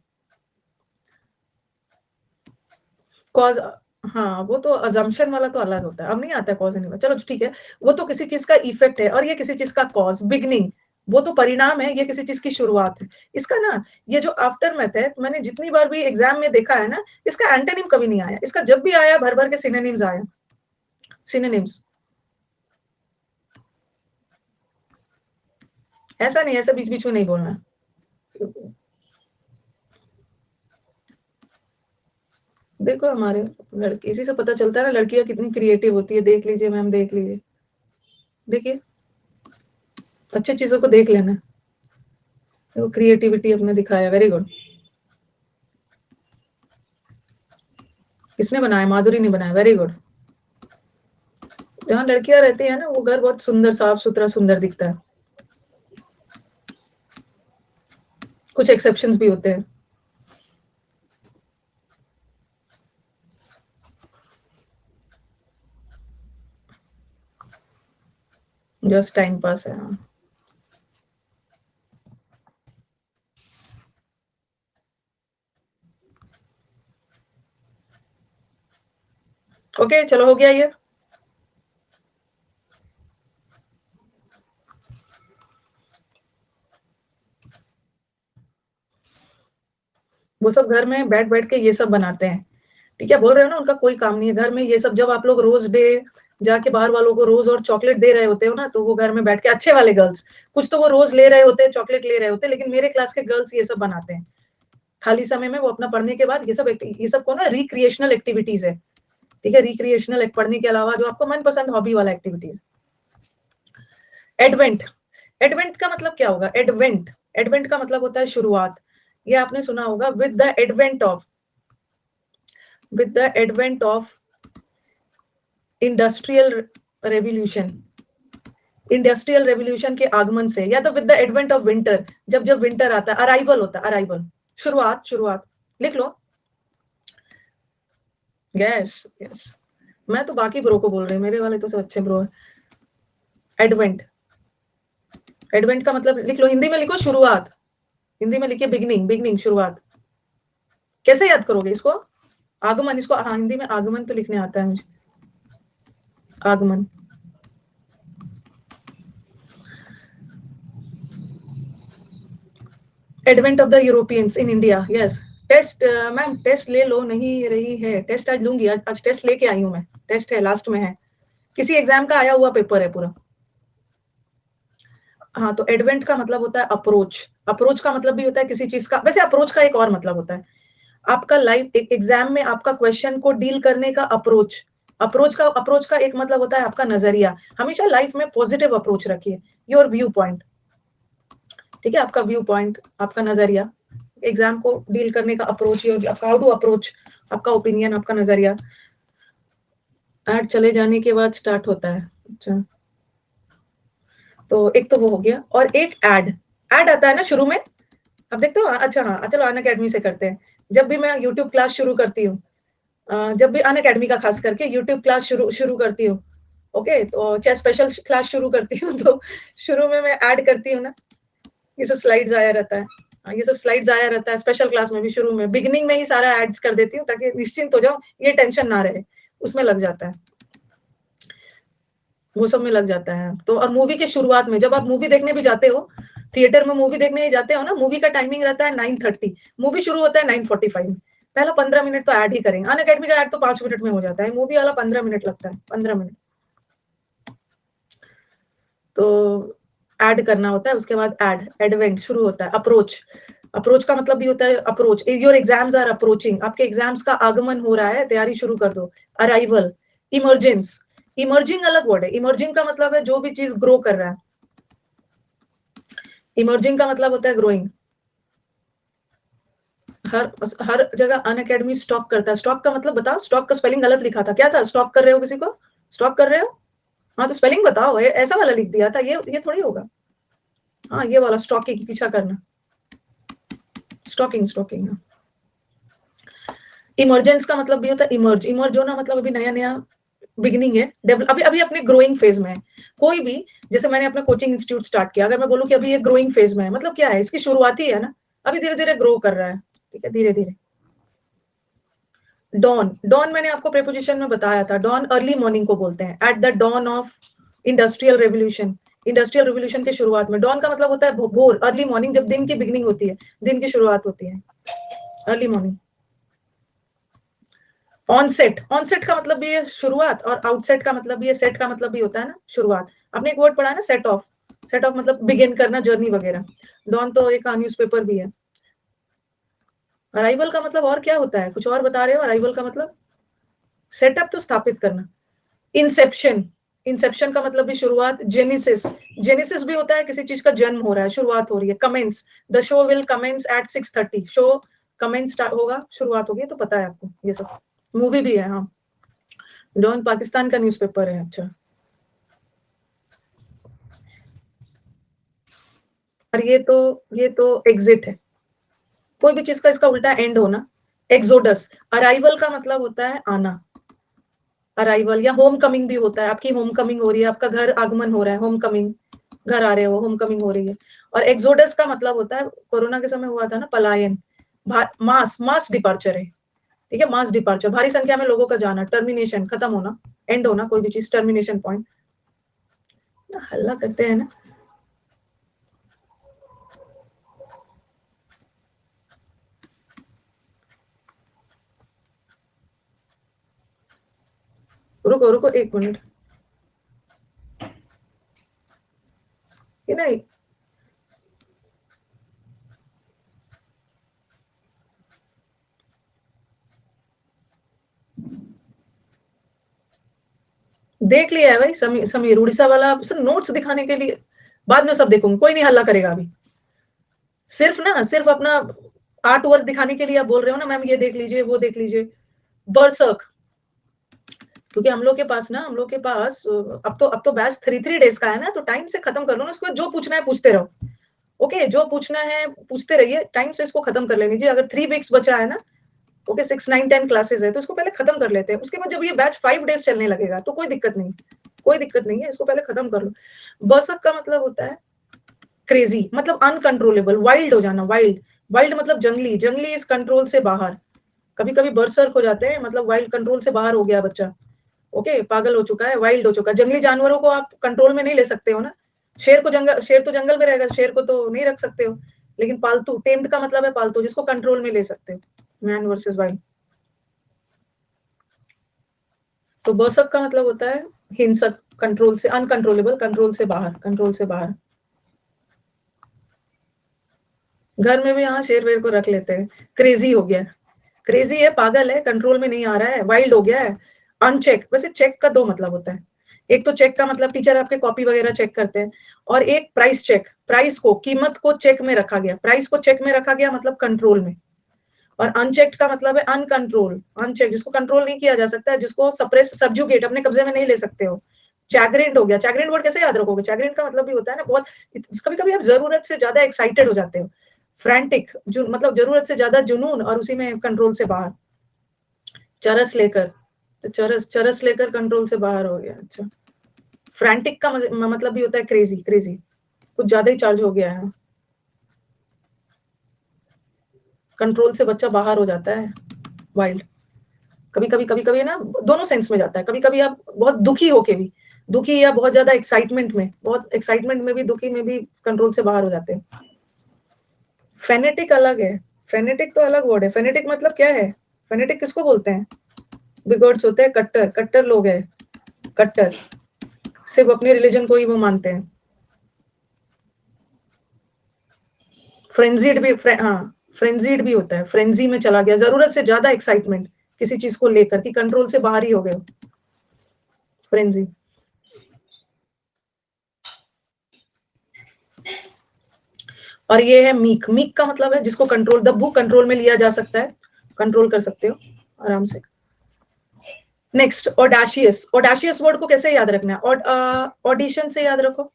S2: कॉज, हाँ वो तो अजम्पशन वाला तो अलग होता है, अब नहीं आता है कॉज एंड इफेक्ट, चलो ठीक है। वो तो किसी चीज का इफेक्ट है और ये किसी चीज का कॉज, बिगनिंग, वो तो परिणाम है, ये किसी चीज की शुरुआत है। इसका ना ये जो आफ्टर मैथ है, मैंने जितनी बार भी एग्जाम में देखा है ना, इसका एंटोनिम कभी नहीं आया। इसका जब भी आया भर भर के सिनोनिम्स आया, सिनोनिम्स। ऐसा नहीं, ऐसा बीच बीच में नहीं बोलना। देखो हमारे लड़के, इसी से पता चलता है ना लड़कियां कितनी क्रिएटिव होती है। देख लीजिए मैम, देख लीजिए, देखिए अच्छी चीजों को देख लेना। देखो क्रिएटिविटी अपने दिखाया, वेरी गुड। किसने बनाया? माधुरी ने बनाया, वेरी गुड। जहाँ लड़कियां रहती है ना, वो घर बहुत सुंदर, साफ सुथरा, सुंदर दिखता है। कुछ एक्सेप्शंस भी होते हैं। जस्ट टाइम पास है। हाँ, ओके चलो, हो गया ये। वो सब घर में बैठ बैठ के ये सब बनाते हैं, ठीक है। बोल रहे हो ना, उनका कोई काम नहीं है घर में ये सब। जब आप लोग रोज डे जाके बाहर वालों को रोज और चॉकलेट दे रहे होते हो ना, तो वो घर में बैठ के, अच्छे वाले गर्ल्स, कुछ तो वो रोज ले रहे होते हैं, चॉकलेट ले रहे होते हैं, लेकिन मेरे क्लास के गर्ल्स ये सब बनाते हैं खाली समय में। वो अपना पढ़ने के बाद ये सब को ना रिक्रिएशनल एक्टिविटीज है, ठीक है। रिक्रिएशनल पढ़ने के अलावा जो आपको मनपसंद हॉबी वाला एक्टिविटीज। एडवेंट, एडवेंट का मतलब क्या होगा? एडवेंट, एडवेंट का मतलब होता है शुरुआत। ये आपने सुना होगा, with the advent of, with the advent of industrial revolution, industrial revolution के आगमन से, या तो with the advent of winter, जब जब विंटर आता है, अराइवल होता है, अराइवल, शुरुआत, शुरुआत, लिख लो। यस यस, मैं तो बाकी ब्रो को बोल रही हूँ, मेरे वाले तो सब अच्छे ब्रो है। एडवेंट, एडवेंट का मतलब लिख लो, हिंदी में लिखो शुरुआत, हिंदी में लिखिए बिगनिंग, बिगनिंग, शुरुआत। कैसे याद करोगे इसको? आगमन, इसको हाँ हिंदी में आगमन तो लिखने आता है मुझे, आगमन। Advent of the Europeans in India, yes. Test ma'am, test ले लो, नहीं रही है टेस्ट, आज लूंगी, आज टेस्ट लेके आई हूँ मैं, टेस्ट है, लास्ट में है, किसी एग्जाम का आया हुआ पेपर है पूरा। हाँ, तो एडवेंट का मतलब होता है अप्रोच, अप्रोच का मतलब भी होता है किसी चीज का। वैसे अप्रोच का एक और मतलब होता है, आपका लाइफ एक एग्जाम में आपका क्वेश्चन को डील करने का अप्रोच। अप्रोच का एक मतलब होता है आपका नजरिया। हमेशा लाइफ में पॉजिटिव अप्रोच रखिए, योर व्यू पॉइंट, ठीक है। आपका व्यू पॉइंट, आपका नजरिया, एग्जाम को डील करने का अप्रोच, आपका हाउ टू अप्रोच, आपका ओपिनियन, आपका नजरिया। ऐड चले जाने के बाद स्टार्ट होता है। अच्छा, तो एक तो वो हो गया, और एक ऐड, ऐड आता है ना शुरू में, अब देखते हो। अच्छा हाँ, चलो अन अकेडमी से करते हैं। जब भी मैं यूट्यूब क्लास शुरू करती हूँ, जब भी अन अकेडमी का खास करके यूट्यूब क्लास शुरू शुरू करती हूँ, ओके, तो चाहे स्पेशल क्लास शुरू करती हूँ, तो शुरू में मैं ऐड करती हूँ ना, ये सब स्लाइड्स आया रहता है। ये सब स्लाइड्स आया रहता है स्पेशल क्लास में भी, शुरू में बिगिनिंग में ही सारा एड्स कर देती हूँ, ताकि निश्चिंत हो जाओ, ये टेंशन ना रहे, उसमें लग जाता है, वो सब में लग जाता है। तो और मूवी के शुरुआत में, जब आप मूवी देखने भी जाते हो, थिएटर में मूवी देखने जाते हो ना, मूवी का टाइमिंग रहता है 9:30, मूवी शुरू होता है 9:45, पहला 15 मिनट तो ऐड ही करेंगे। अन अकेडमी का ऐड तो 5 मिनट में हो जाता है, मूवी वाला 15 मिनट लगता है, 15 मिनट तो ऐड करना होता है। उसके बाद ऐड, एडवेंट शुरू होता है, अप्रोच, अप्रोच का मतलब भी होता है approach, your exams are approaching, आपके एग्जाम्स का आगमन हो रहा है, तैयारी शुरू कर दो। अराइवल, इमरजेंस, इमर्जिंग अलग वर्ड है, इमर्जिंग का मतलब है जो भी चीज ग्रो कर रहा है, इमर्जिंग का मतलब होता है ग्रोइंग। हर हर जगह अन अकेडमी स्टॉक करता है। स्टॉक का मतलब बताओ, स्टॉक का स्पेलिंग गलत लिखा था, क्या था? स्टॉक कर रहे हो किसी को, स्टॉक कर रहे हो? हाँ, तो स्पेलिंग बताओ, ऐसा वाला लिख दिया था, ये थोड़ी होगा। हाँ, ये वाला स्टॉकिंग, पीछा करना, स्टॉकिंग, स्टॉकिंग। इमरजेंस का मतलब भी होता है इमर्ज, इमर्ज होना मतलब अभी नया नया बिगिनिंग है, अभी अभी अपने ग्रोइंग फेज में है। कोई भी, जैसे मैंने अपना कोचिंग इंस्टीट्यूट स्टार्ट किया, अगर मैं बोलूं कि अभी ये ग्रोइंग फेज में है, मतलब क्या है? इसकी शुरुआत ही है ना, अभी धीरे धीरे ग्रो कर रहा है, ठीक है, धीरे धीरे। डॉन, डॉन मैंने आपको प्रेपोजिशन में बताया था, डॉन अर्ली मॉर्निंग को बोलते हैं, at the dawn of industrial revolution, industrial revolution की शुरुआत में। डॉन का मतलब होता है भोर, अर्ली मॉर्निंग, जब दिन की बिगनिंग होती है, दिन की शुरुआत होती है, अर्ली मॉर्निंग। ऑनसेट, ऑनसेट का मतलब भी है शुरुआत, और आउटसेट का मतलब भी है, सेट का मतलब भी होता है ना शुरुआत। आपने एक वर्ड पढ़ा है ना, सेट ऑफ, सेट ऑफ मतलब बिगिन करना, जर्नी वगैरह। डॉन तो एक न्यूज़पेपर भी है। अराइवल का मतलब और क्या होता है, कुछ और बता रहे हो? अराइवल का मतलब सेटअप, तो स्थापित करना। इंसेप्शन, इंसेप्शन का मतलब भी शुरुआत। जेनेसिस, जेनेसिस भी होता है किसी चीज का जन्म हो रहा है, शुरुआत हो रही है। Commence, the show will commence at 6:30, show commence होगा, शुरुआत होगी, तो पता है आपको ये सब। मूवी भी है, हाँ। डॉन पाकिस्तान का न्यूज़पेपर है। अच्छा, और ये तो एग्जिट है, कोई भी चीज का इसका उल्टा एंड होना। एक्सोडस, अराइवल का मतलब होता है आना, अराइवल, या होम कमिंग भी होता है। आपकी होम कमिंग हो रही है, आपका घर आगमन हो रहा है, होम कमिंग, घर आ रहे हो, होम कमिंग हो रही है। और एक्सोडस का मतलब होता है, कोरोना के समय हुआ था ना, पलायन। मास, मास डिपार्चर है, ठीक है, मास डिपार्चर, भारी संख्या में लोगों का जाना। टर्मिनेशन, खत्म होना, एंड होना, कोई भी चीज, टर्मिनेशन पॉइंट। हल्ला करते हैं ना। रुको रुको 1 मिनट, ये नहीं, देख लिया है भाई समीर उड़ीसा वाला, सिर्फ नोट्स दिखाने के लिए। बाद में सब देखूंगी, कोई नहीं हल्ला करेगा अभी। सिर्फ अपना आर्ट वर्क दिखाने के लिए आप बोल रहे हो ना, मैम ये देख लीजिए, वो देख लीजिए। बर्सर्क, क्योंकि हम लोग के पास अब तो बैच 3 3 डेज का है ना, तो टाइम से खत्म कर लो ना, उसके बाद जो पूछना है पूछते रहो। ओके, जो पूछना है पूछते रहिए, टाइम से इसको खत्म कर लेनी चाहिए। अगर 3 वीक्स बचा है ना, ओके, 6 9 10 क्लासेस है, तो इसको पहले खत्म कर लेते हैं। उसके बाद जब ये बैच 5 डेज चलने लगेगा तो कोई दिक्कत नहीं, कोई दिक्कत नहीं है, इसको पहले खत्म कर लो। बर्सक का मतलब होता है क्रेजी, मतलब अनकंट्रोलेबल, वाइल्ड हो जाना, वाइल्ड। वाइल्ड मतलब जंगली, जंगली इस कंट्रोल से बाहर। कभी कभी बर्सर्क हो जाते हैं, मतलब वाइल्ड, कंट्रोल से बाहर हो गया बच्चा, ओके, पागल हो चुका है, वाइल्ड हो चुका है। जंगली जानवरों को आप कंट्रोल में नहीं ले सकते हो ना। शेर तो जंगल में रहेगा, शेर को तो नहीं रख सकते हो। लेकिन पालतू, टेम्ड का मतलब है पालतू, जिसको कंट्रोल में ले सकते हो। Man versus wild. तो बर्सक का मतलब होता है हिंसक, कंट्रोल से, अनकंट्रोलेबल, कंट्रोल से बाहर, कंट्रोल से बाहर। घर में भी हाँ, शेर वेर को रख लेते हैं। क्रेजी हो गया, क्रेजी है, पागल है, कंट्रोल में नहीं आ रहा है, वाइल्ड हो गया है। अनचेक, वैसे चेक का 2 मतलब होता है। एक तो चेक का मतलब टीचर आपके कॉपी वगैरह चेक करते हैं, और एक प्राइस चेक, प्राइस को, कीमत को चेक में रखा गया, प्राइस को चेक में रखा गया मतलब कंट्रोल में। और अनचेक्ड का मतलब है अनकंट्रोल, अनचेक, जिसको कंट्रोल नहीं किया जा सकता है, जिसको सप्रेस, सब्जुगेट, अपने कब्जे में नहीं ले सकते हो। चैग्रेंड हो गया, चैग्रेंड वर्ड कैसे याद रखोगे? चैग्रेंड का मतलब भी होता है ना बहुत, कभी कभी आप जरूरत से ज्यादा एक्साइटेड हो जाते हो। फ्रैंटिक, जो मतलब जरूरत से ज्यादा जुनून, और उसी में कंट्रोल से बाहर। चरस लेकर, तो चरस, चरस लेकर कंट्रोल से बाहर हो गया। अच्छा, फ्रैंटिक का मतलब भी होता है क्रेजी, क्रेजी, कुछ ज्यादा ही चार्ज हो गया है, कंट्रोल से बच्चा बाहर हो जाता है, वाइल्ड। कभी कभी ना दोनों सेंस में जाता है। कभी कभी आप बहुत दुखी होके भी, दुखी या बहुत ज्यादा एक्साइटमेंट में, बहुत एक्साइटमेंट में भी, दुखी में भी कंट्रोल से बाहर हो जाते हैं। फेनेटिक अलग है, फेनेटिक तो अलग वर्ड है। फेनेटिक मतलब क्या है? फेनेटिक किसको बोलते हैं? बिगॉट्स होते हैं, कट्टर, कट्टर लोग हैं, कट्टर, सिर्फ अपने रिलीजन को ही वो मानते हैं। फ्रेंजीड भी, हाँ, फ्रेंजीड भी होता है, फ्रेंजी में चला गया, जरूरत से ज्यादा एक्साइटमेंट किसी चीज को लेकर, कि कंट्रोल से बाहर ही हो गए, फ्रेंजी। और ये है मीक, मीक का मतलब है जिसको कंट्रोल, दब्बू, कंट्रोल में लिया जा सकता है, कंट्रोल कर सकते हो आराम से। नेक्स्ट, ऑडाशियस, ऑडाशियस वर्ड को कैसे याद रखना है? ऑडिशन से याद रखो,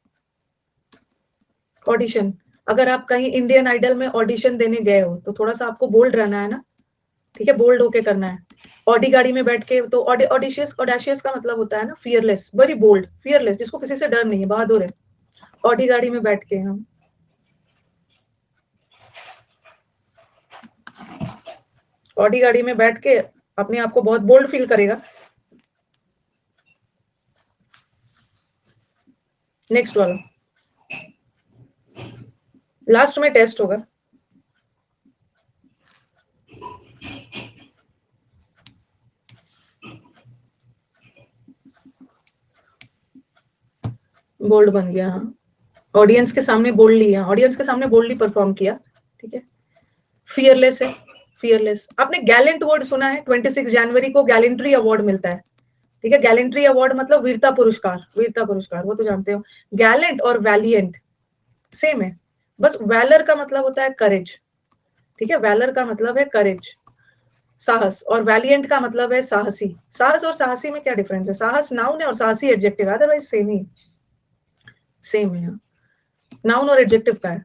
S2: ऑडिशन। अगर आप कहीं इंडियन आइडल में ऑडिशन देने गए हो, तो थोड़ा सा आपको बोल्ड रहना है ना, ठीक है, बोल्ड होके करना है। ऑडी गाड़ी में बैठ के, तो ऑडिशियस, ऑडाशियस का मतलब होता है ना फियरलेस, वेरी बोल्ड, फियरलेस, जिसको किसी से डर नहीं है, बहादुर है। ऑडी गाड़ी में बैठ के, हम ऑडी गाड़ी में बैठ के अपने आप को बहुत बोल्ड फील करेगा। नेक्स्ट वाला, लास्ट में टेस्ट होगा। बोल्ड बन गया, हाँ, ऑडियंस के सामने बोल्डली, हाँ, ऑडियंस के सामने बोल्डली परफॉर्म किया, ठीक है। फियरलेस है, फियरलेस। आपने गैलेंट वर्ड सुना है? 26 जनवरी को गैलेंट्री अवार्ड मिलता है, ठीक है। गैलेंट्री अवार्ड मतलब वीरता पुरस्कार, वीरता पुरस्कार, वो तो जानते हो। गैलेंट और वैलिएंट सेम है, बस वैलर का मतलब होता है करेज, ठीक है। वैलर का मतलब है करेज, साहस, और वैलिएंट का मतलब है साहसी। साहस और साहसी में क्या डिफरेंस है? साहस नाउन है और साहसी एडजेक्टिव है, अदरवाइज सेम ही, सेम है। नाउन और एडजेक्टिव का है।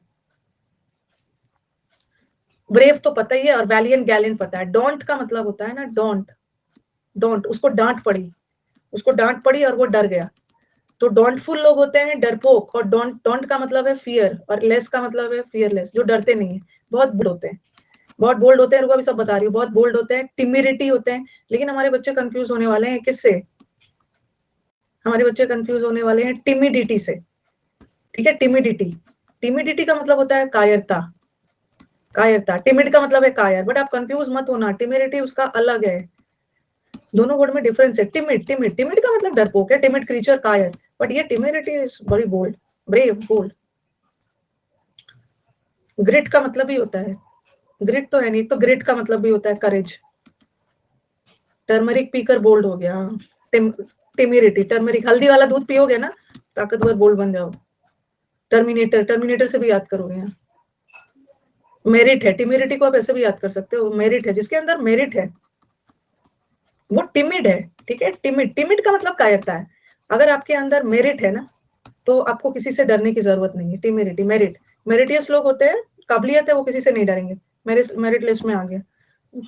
S2: ब्रेव तो पता ही है, और वैलिएंट गैलेंट पता है। डोंट का मतलब होता है ना, डोंट, डोंट, उसको डांट पड़ी, उसको डांट पड़ी और वो डर गया। तो डोंटफुल लोग होते हैं डरपोक, और डोंट, डोंट का मतलब है फियर, और लेस का मतलब है फियरलेस, जो डरते नहीं है, बहुत बोल्ड होते हैं, बहुत बोल्ड होते हैं। रुको अभी सब बता रही हूँ, बहुत बोल्ड होते हैं, टिमिडिटी होते हैं। लेकिन हमारे बच्चे कंफ्यूज होने वाले हैं किससे? हमारे बच्चे कंफ्यूज होने वाले हैं टिमिडिटी से, ठीक है। टिमिडिटी, टिमिडिटी का मतलब होता है कायरता, कायरता। टिमिड का मतलब है कायर, बट आप कंफ्यूज मत होना, टिमिडिटी उसका अलग है। दोनों वर्ड में डिफरेंस है। टिमिड, टिमिड, टिमिड का मतलब डरपोक है, टिमिड क्रीचर, कायर, बट ये timidity is very bold, brave, bold. Grit का मतलब ही होता है, ग्रिट तो है नहीं, तो ग्रिट का मतलब भी होता है करेज। टर्मरिक पीकर बोल्ड हो गया। टिमिडिटी, टर्मरिक, हल्दी वाला दूध पियोगे ना, ताकतवर बोल्ड बन जाओ। टर्मिनेटर, टर्मिनेटर से भी याद करोगे। मेरिट है, टिमिडिटी को आप ऐसे भी याद कर सकते हो, मेरिट है, जिसके अंदर मेरिट है वो टिमिड है, ठीक है। टिमिड, टिमिड का मतलब कायरता है। अगर आपके अंदर मेरिट है ना, तो आपको किसी से डरने की जरूरत नहीं है। टिमिडिटी, मेरिट, मेरिटियस लोग होते हैं, काबिलियत है, वो किसी से नहीं डरेंगे। मेरिट लिस्ट में आ गया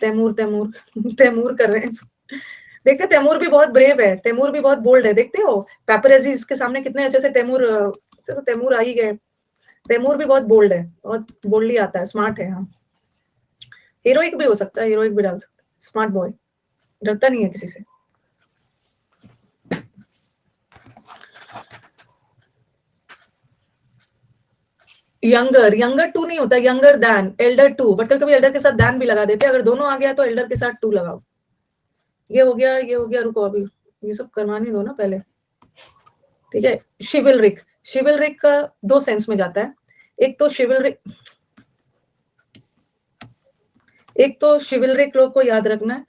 S2: तैमूर, तैमूर तैमूर कर रहे हैं। देखते तैमूर भी बहुत ब्रेव है, तैमूर भी बहुत बोल्ड है, देखते हो पेपरेजी के सामने कितने अच्छे से तैमूर, चलो तैमूर आ ही गए। तैमूर भी बहुत बोल्ड है, बहुत बोल्डली आता है, स्मार्ट है। हाँ, हीरोइक भी हो सकता है, हीरोइक भी डाल सकता है, स्मार्ट बॉय, डरता नहीं है किसी से। यंगर, यंगर टू नहीं होता, younger than, elder to, but कभी एल्डर के साथ दैन भी लगा देते हैं। अगर दोनों आ गया तो एल्डर के साथ टू लगाओ। ये हो गया, ये हो गया, रुको अभी ये सब करवाने दो ना पहले, ठीक है। शिवलरिक, शिवलरिक का दो सेंस में जाता है। एक तो शिवलरिक, एक तो शिवलरिक लोग को याद रखना है।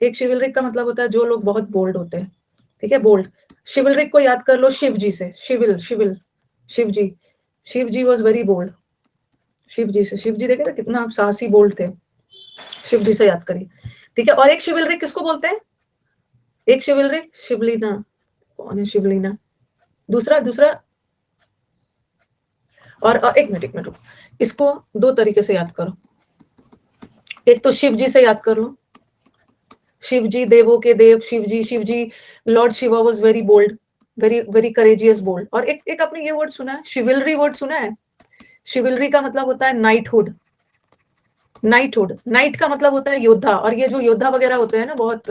S2: एक शिवलरिक का मतलब होता है जो लोग बहुत बोल्ड होते हैं, ठीक है, बोल्ड। शिवलरिक को याद कर लो शिव जी से, शिविल, शिविल, शिव जी, शिव जी वॉज वेरी बोल्ड। शिव जी से, शिव जी देखे ना कितना साहसी बोल्ड थे, शिव जी से याद करिए, ठीक है। और एक शिवलरिक किसको बोलते हैं? एक शिवलरिक शिवलीना, कौन है शिवलीना? दूसरा, दूसरा, और एक मिनट, एक मिनट, इसको दो तरीके से याद करो। एक तो शिव जी से याद कर लो, शिव जी, देवों के देव, Shiv ji, Shiv ji, lord Shiva was very bold, very very courageous, bold. और एक एक आपने ये वर्ड सुना है, शिवलरी वर्ड सुना है? शिवलरी का मतलब होता है नाइटहुड, नाइटहुड, नाइट का मतलब होता है योद्धा। और ये जो योद्धा वगैरह होते हैं ना, बहुत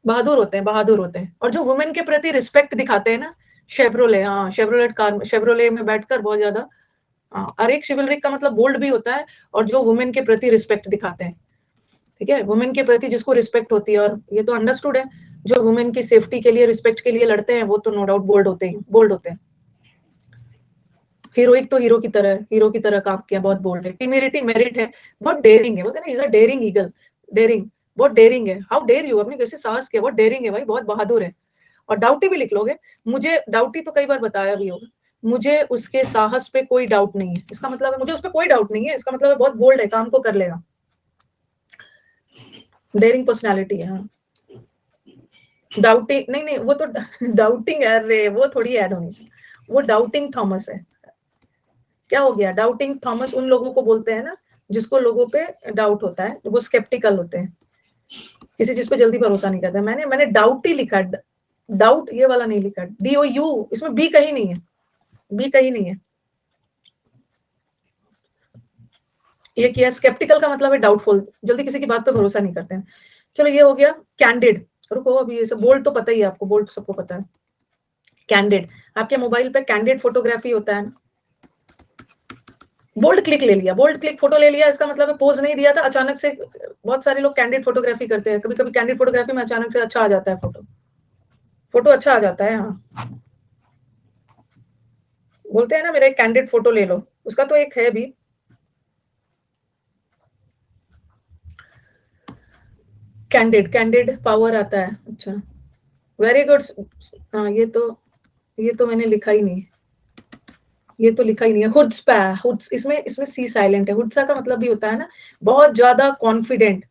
S2: बहादुर होते हैं, बहादुर होते हैं, और जो वुमेन के प्रति रिस्पेक्ट दिखाते हैं ना, शेवरोले, हाँ, शेवरोलेट कार, शेवरोले में बैठकर बहुत ज्यादा, हाँ। और एक शिवलरिक का मतलब बोल्ड भी होता है, और जो वुमेन के प्रति रिस्पेक्ट दिखाते हैं, ठीक है, वुमेन के प्रति जिसको रिस्पेक्ट होती है। और ये तो अंडरस्टूड है, जो वुमेन की सेफ्टी के लिए, रिस्पेक्ट के लिए लड़ते हैं, वो तो नो डाउट बोल्ड होते हैं, बोल्ड होते हैं। हीरोइक तो हीरो की तरह, हीरो की तरह काम किया, बहुत बोल्ड है। टीमेरिटी मेरिट है, बहुत डेयरिंग है, बोलते हैं ना, is a daring eagle, daring, बहुत डेयरिंग है। हाउ डेयर यू, अपने कैसे साहस किया, बहुत डेयरिंग है भाई, बहुत बहादुर है। और डाउटी भी लिख लोगे, मुझे डाउटी तो कई बार बताया भी होगा, मुझे उसके साहस पे कोई डाउट नहीं है, इसका मतलब है मुझे उस पर कोई डाउट नहीं है, इसका मतलब है बहुत बोल्ड है, काम को कर लेगा, डेयरिंग पर्सनैलिटी है। हाँ, डाउटिंग नहीं, नहीं, वो तो डाउटिंग है रे, वो थोड़ी ऐड होनी, वो डाउटिंग थॉमस है। क्या हो गया? डाउटिंग थॉमस उन लोगों को बोलते हैं ना, जिसको लोगों पे डाउट होता है, वो स्केप्टिकल होते हैं, किसी चीज पे जल्दी भरोसा नहीं करते। मैंने मैंने डाउट ही लिखा, डाउट ये वाला नहीं लिखा, DOU, इसमें बी कहीं नहीं है, बी कहीं नहीं है। ये किया, स्केप्टिकल का मतलब है डाउटफुल, जल्दी किसी की बात पे भरोसा नहीं करते हैं। चलो ये हो गया कैंडिड। रुको अभी ये सब, बोल्ड तो पता ही है आपको, बोल्ड सबको पता है। कैंडिड, आपके मोबाइल पे कैंडिड फोटोग्राफी होता है ना, बोल्ड क्लिक ले लिया, बोल्ड क्लिक फोटो ले लिया, इसका मतलब है पोज नहीं दिया था, अचानक से बहुत सारे लोग कैंडिड फोटोग्राफी करते हैं, कभी कभी कैंडिड फोटोग्राफी में अचानक से अच्छा आ जाता है फोटो, फोटो अच्छा आ जाता है। हाँ, बोलते हैं ना मेरा एक कैंडिड फोटो ले लो, उसका तो एक है भी। कैंडिड, कैंडिड पावर आता है। अच्छा, वेरी गुड। हाँ, ये तो मैंने लिखा ही नहीं, ये तो लिखा ही नहीं है। हुड्सपा, हुड्स, इसमें इसमें सी साइलेंट है। हुड्सा का मतलब भी होता है ना बहुत ज्यादा कॉन्फिडेंट,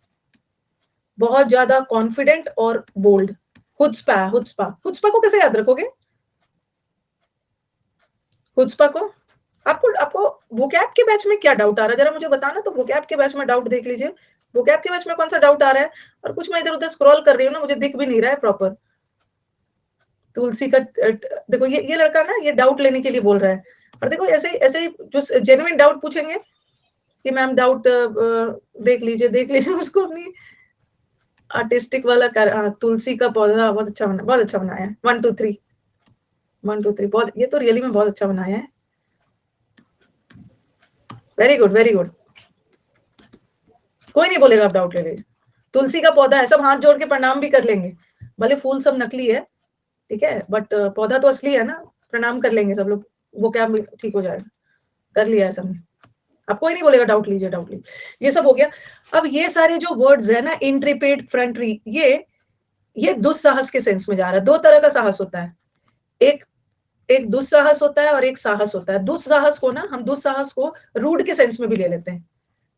S2: बहुत ज्यादा कॉन्फिडेंट और बोल्ड। हुड्सपा, हुड्सपा, हुड्सपा को कैसे याद रखोगे? हुड्सपा को आपको आपको वोकैब के बैच में क्या डाउट आ रहा है, जरा मुझे बताना। तो वोकैब के बैच में डाउट देख लीजिए, वोकैब के बैच में कौन सा डाउट आ रहा है। और कुछ मैं इधर उधर स्क्रॉल कर रही हूँ ना, मुझे दिख भी नहीं रहा है प्रॉपर। तुलसी का देखो, ये लड़का ना ये डाउट लेने के लिए बोल रहा है। और देखो ऐसे ऐसे ही जो जेन्युइन डाउट पूछेंगे कि मैम डाउट देख लीजिए, देख लीजिए, उसको अपनी आर्टिस्टिक वाला कर। तुलसी का पौधा बहुत अच्छा बना, बहुत अच्छा बनाया है। 1 2 3, 1 2 3, बहुत, ये तो रियली में बहुत अच्छा बनाया है। Very good, very good. कोई नहीं बोलेगा आप डाउट ले लीजिए। तुलसी का पौधा है, सब हाथ जोड़ के प्रणाम भी कर लेंगे, भले फूल सब नकली है, ठीक है, बट पौधा तो असली है ना, प्रणाम कर लेंगे सब लोग, वो क्या ठीक हो जाएगा। कर लिया है सबने, अब कोई नहीं बोलेगा डाउट लीजिए, डाउट लीजिए। ये सब हो गया। अब ये सारे जो वर्ड्स है ना, इंट्रिपेड, फ्रंटरी, ये दुस्साहस के सेंस में जा रहा है। दो तरह का साहस होता है, एक एक दुस्साहस होता है और एक साहस होता है। दुस्साहस को ना हम दुस्साहस को रूड के सेंस में भी ले लेते हैं,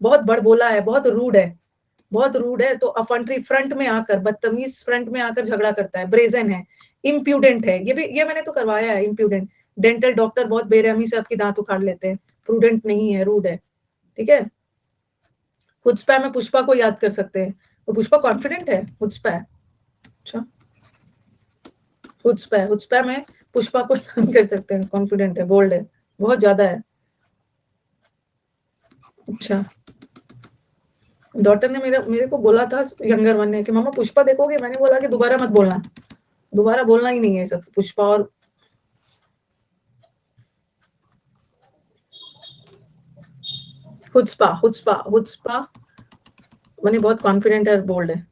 S2: बहुत बड़बोला है, बहुत रूड है, बहुत रूड है। तो अफंट्री, फ्रंट में आकर बदतमीज, फ्रंट में आकर झगड़ा करता है, ब्रेजन है, इम्प्यूडेंट है। ये भी, ये मैंने तो करवाया है, इम्प्यूडेंट। डेंटल डॉक्टर बहुत बेरहमी से आपकी दांत उखाड़ लेते हैं, प्रूडेंट नहीं है, रूड है, ठीक है। हुस्पा में पुष्पा को याद कर सकते हैं, वो पुष्पा कॉन्फिडेंट है, हुस्पा है। अच्छा, हुस्पा है, हुस्पा में पुष्पा को याद कर सकते हैं, कॉन्फिडेंट है, बोल्ड है, बहुत ज्यादा है। अच्छा, डॉक्टर ने मेरे को बोला था, यंगर वन ने, कि मामा पुष्पा देखोगे, मैंने बोला कि दोबारा मत बोलना, दोबारा बोलना ही नहीं है सब पुष्पा। और हुस्पा, हुस्पा, हुस्पा माने बहुत कॉन्फिडेंट है और बोल्ड है।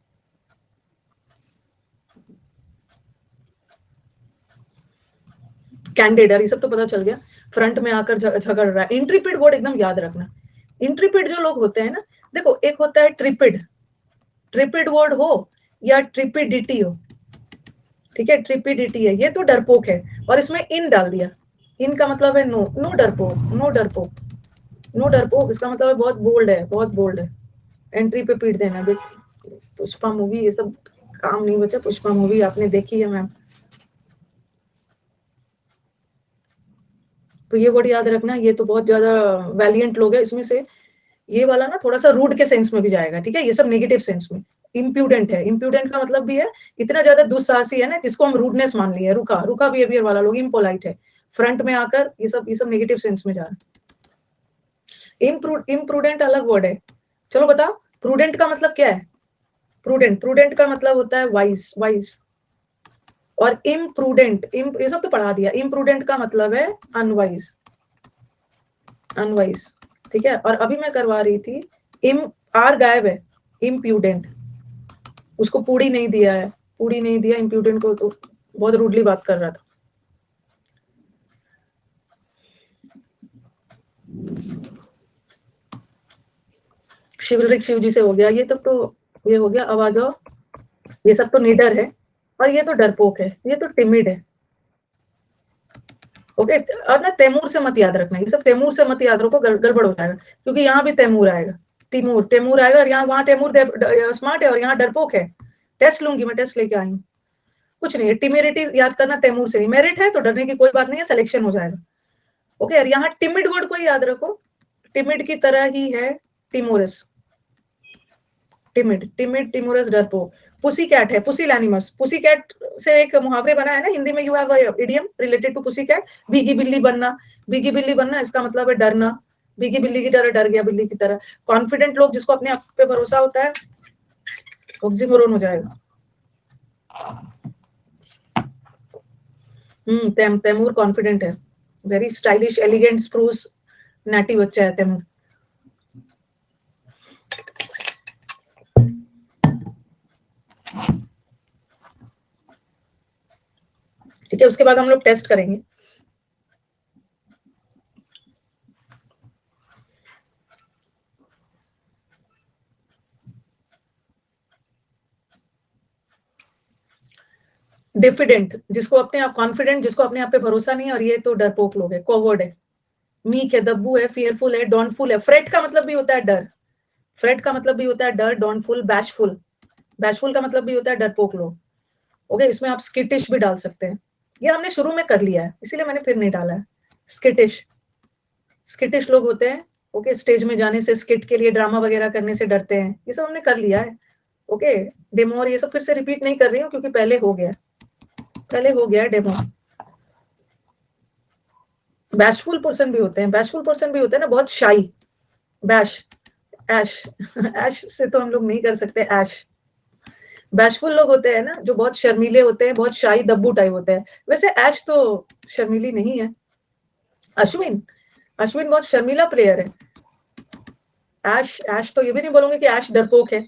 S2: कैंडिड, ये सब तो पता चल गया, फ्रंट में आकर झगड़ रहा है। इंट्रिपिड वर्ड एकदम याद रखना। इंट्रिपिड जो लोग होते हैं ना, देखो एक होता है ट्रिपिड, ट्रिपिड वर्ड हो या ट्रिपिडिटी हो, ठीक है, ट्रिपिडिटी है, ये तो डरपोक है। और इसमें इन डाल दिया, इन का मतलब है नो, नो डरपोक, नो डरपोक, नो डरपोक, इसका मतलब है बहुत बोल्ड है, बहुत बोल्ड है। एंट्री पे पीट देना। पुष्पा मूवी, ये सब काम नहीं बचा। पुष्पा मूवी आपने देखी है मैम, तो ये वर्ड याद रखना। ये तो बहुत ज्यादा वैलियंट लोग है, इसमें से ये वाला ना थोड़ा सा रूड के सेंस में भी जाएगा, ठीक है, ये सब नेगेटिव सेंस में। इम्प्यूडेंट है, इम्प्यूडेंट का मतलब भी है इतना ज्यादा दुस्साहसी है ना, जिसको हम रूडनेस मान लिया, रुका रुका बिहेवियर वाला लोग, इम्पोलाइट है, फ्रंट में आकर, ये सब नेगेटिव सेंस में जा रहा है। इम्प्रूडेंट अलग वर्ड है। चलो बताओ, प्रूडेंट का मतलब क्या है? प्रूडेंट, प्रूडेंट का मतलब होता है वाइज, वाइज। और इम्प्रूडेंट, ये सब तो पढ़ा दिया। इम्प्रूडेंट का मतलब है अनवाइज, अनवाइज, ठीक है। और अभी मैं करवा रही थी, इम, आर गायब है, इम्प्यूडेंट, उसको पूरी नहीं दिया है, पूरी नहीं दिया इम्प्यूडेंट को, तो बहुत रूडली बात कर रहा था। शिवलिक शिव जी से हो गया, ये तब तो ये हो गया। अब आ जाओ, ये सब तो निडर है, और ये तो डरपोक है, ये तो टिमिड है, ओके। और ना तैमूर से मत याद रखना, ये सब तैमूर से मत याद रखो, गड़बड़ हो जाएगा, क्योंकि यहाँ भी तैमूर आएगा, तिमूर, तैमूर आएगा, और यहाँ वहां तैमूर स्मार्ट है और यहाँ डरपोक है। टेस्ट लूंगी मैं, टेस्ट लेके आई हूँ। कुछ नहीं है, टिमेरिटी याद करना तैमूर से नहीं, मेरिट है तो डरने की कोई बात नहीं है, सिलेक्शन हो जाएगा, ओके। और यहाँ टिमिड वर्ड को ही याद रखो, टिमिड की तरह ही है टिमोरस, टिमिड, टिमिड, टिमोरस, डरपोक। पुसी कैट है, पुसी लैनिमस, पुसी कैट से एक मुहावरे बना है ना हिंदी में, you have idiom related to pussy cat, भीगी बिल्ली बनना, भीगी बिल्ली बनना, इसका मतलब है डरना, भीगी बिल्ली की तरह डर गया, बिल्ली की तरह। कॉन्फिडेंट लोग, जिसको अपने आप पे भरोसा होता है, ऑक्सीमोरोन हो जाएगा। तैमूर कॉन्फिडेंट है, वेरी स्टाइलिश, एलिगेंट, स्प्रूस, नाटी बच्चा है तैमूर। ठीक है, उसके बाद हम लोग टेस्ट करेंगे। डिफिडेंट, जिसको अपने आप कॉन्फिडेंट, जिसको अपने आप पे भरोसा नहीं है, और ये तो डरपोक लोग है, कॉवर्ड है, मीक है, दब्बू है, फियरफुल है, डॉनफुल है। फ्रेट का मतलब भी होता है डर, फ्रेट का मतलब भी होता है डर, डॉनफुल, बैशफुल, बैशफुल का मतलब भी होता है डरपोक लोग। ओके, इसमें आप स्किटिश भी डाल सकते हैं, ये हमने शुरू में कर लिया है इसीलिए मैंने फिर नहीं डाला है। स्किटिश, स्किटिश लोग होते हैं, ओके, स्टेज में जाने से, स्किट के लिए, ड्रामा वगैरह करने से डरते हैं, ये सब हमने कर लिया है। ओके, डेमो और ये सब फिर से रिपीट नहीं कर रही हूँ क्योंकि पहले हो गया, पहले हो गया डेमो। बैशफुल पर्सन भी होते हैं, बैशफुल पर्सन भी होते हैं ना, बहुत शाई, बैश, ऐश, ऐश से तो हम लोग नहीं कर सकते, ऐश। बैशफुल लोग होते हैं ना, जो बहुत शर्मीले होते हैं, बहुत शाई दब्बू टाइप होते हैं। वैसे ऐश तो शर्मीली नहीं है। अश्विन, अश्विन बहुत शर्मीला प्लेयर है। ऐश, ऐश तो ये भी नहीं बोलूंगी कि ऐश डरपोक है।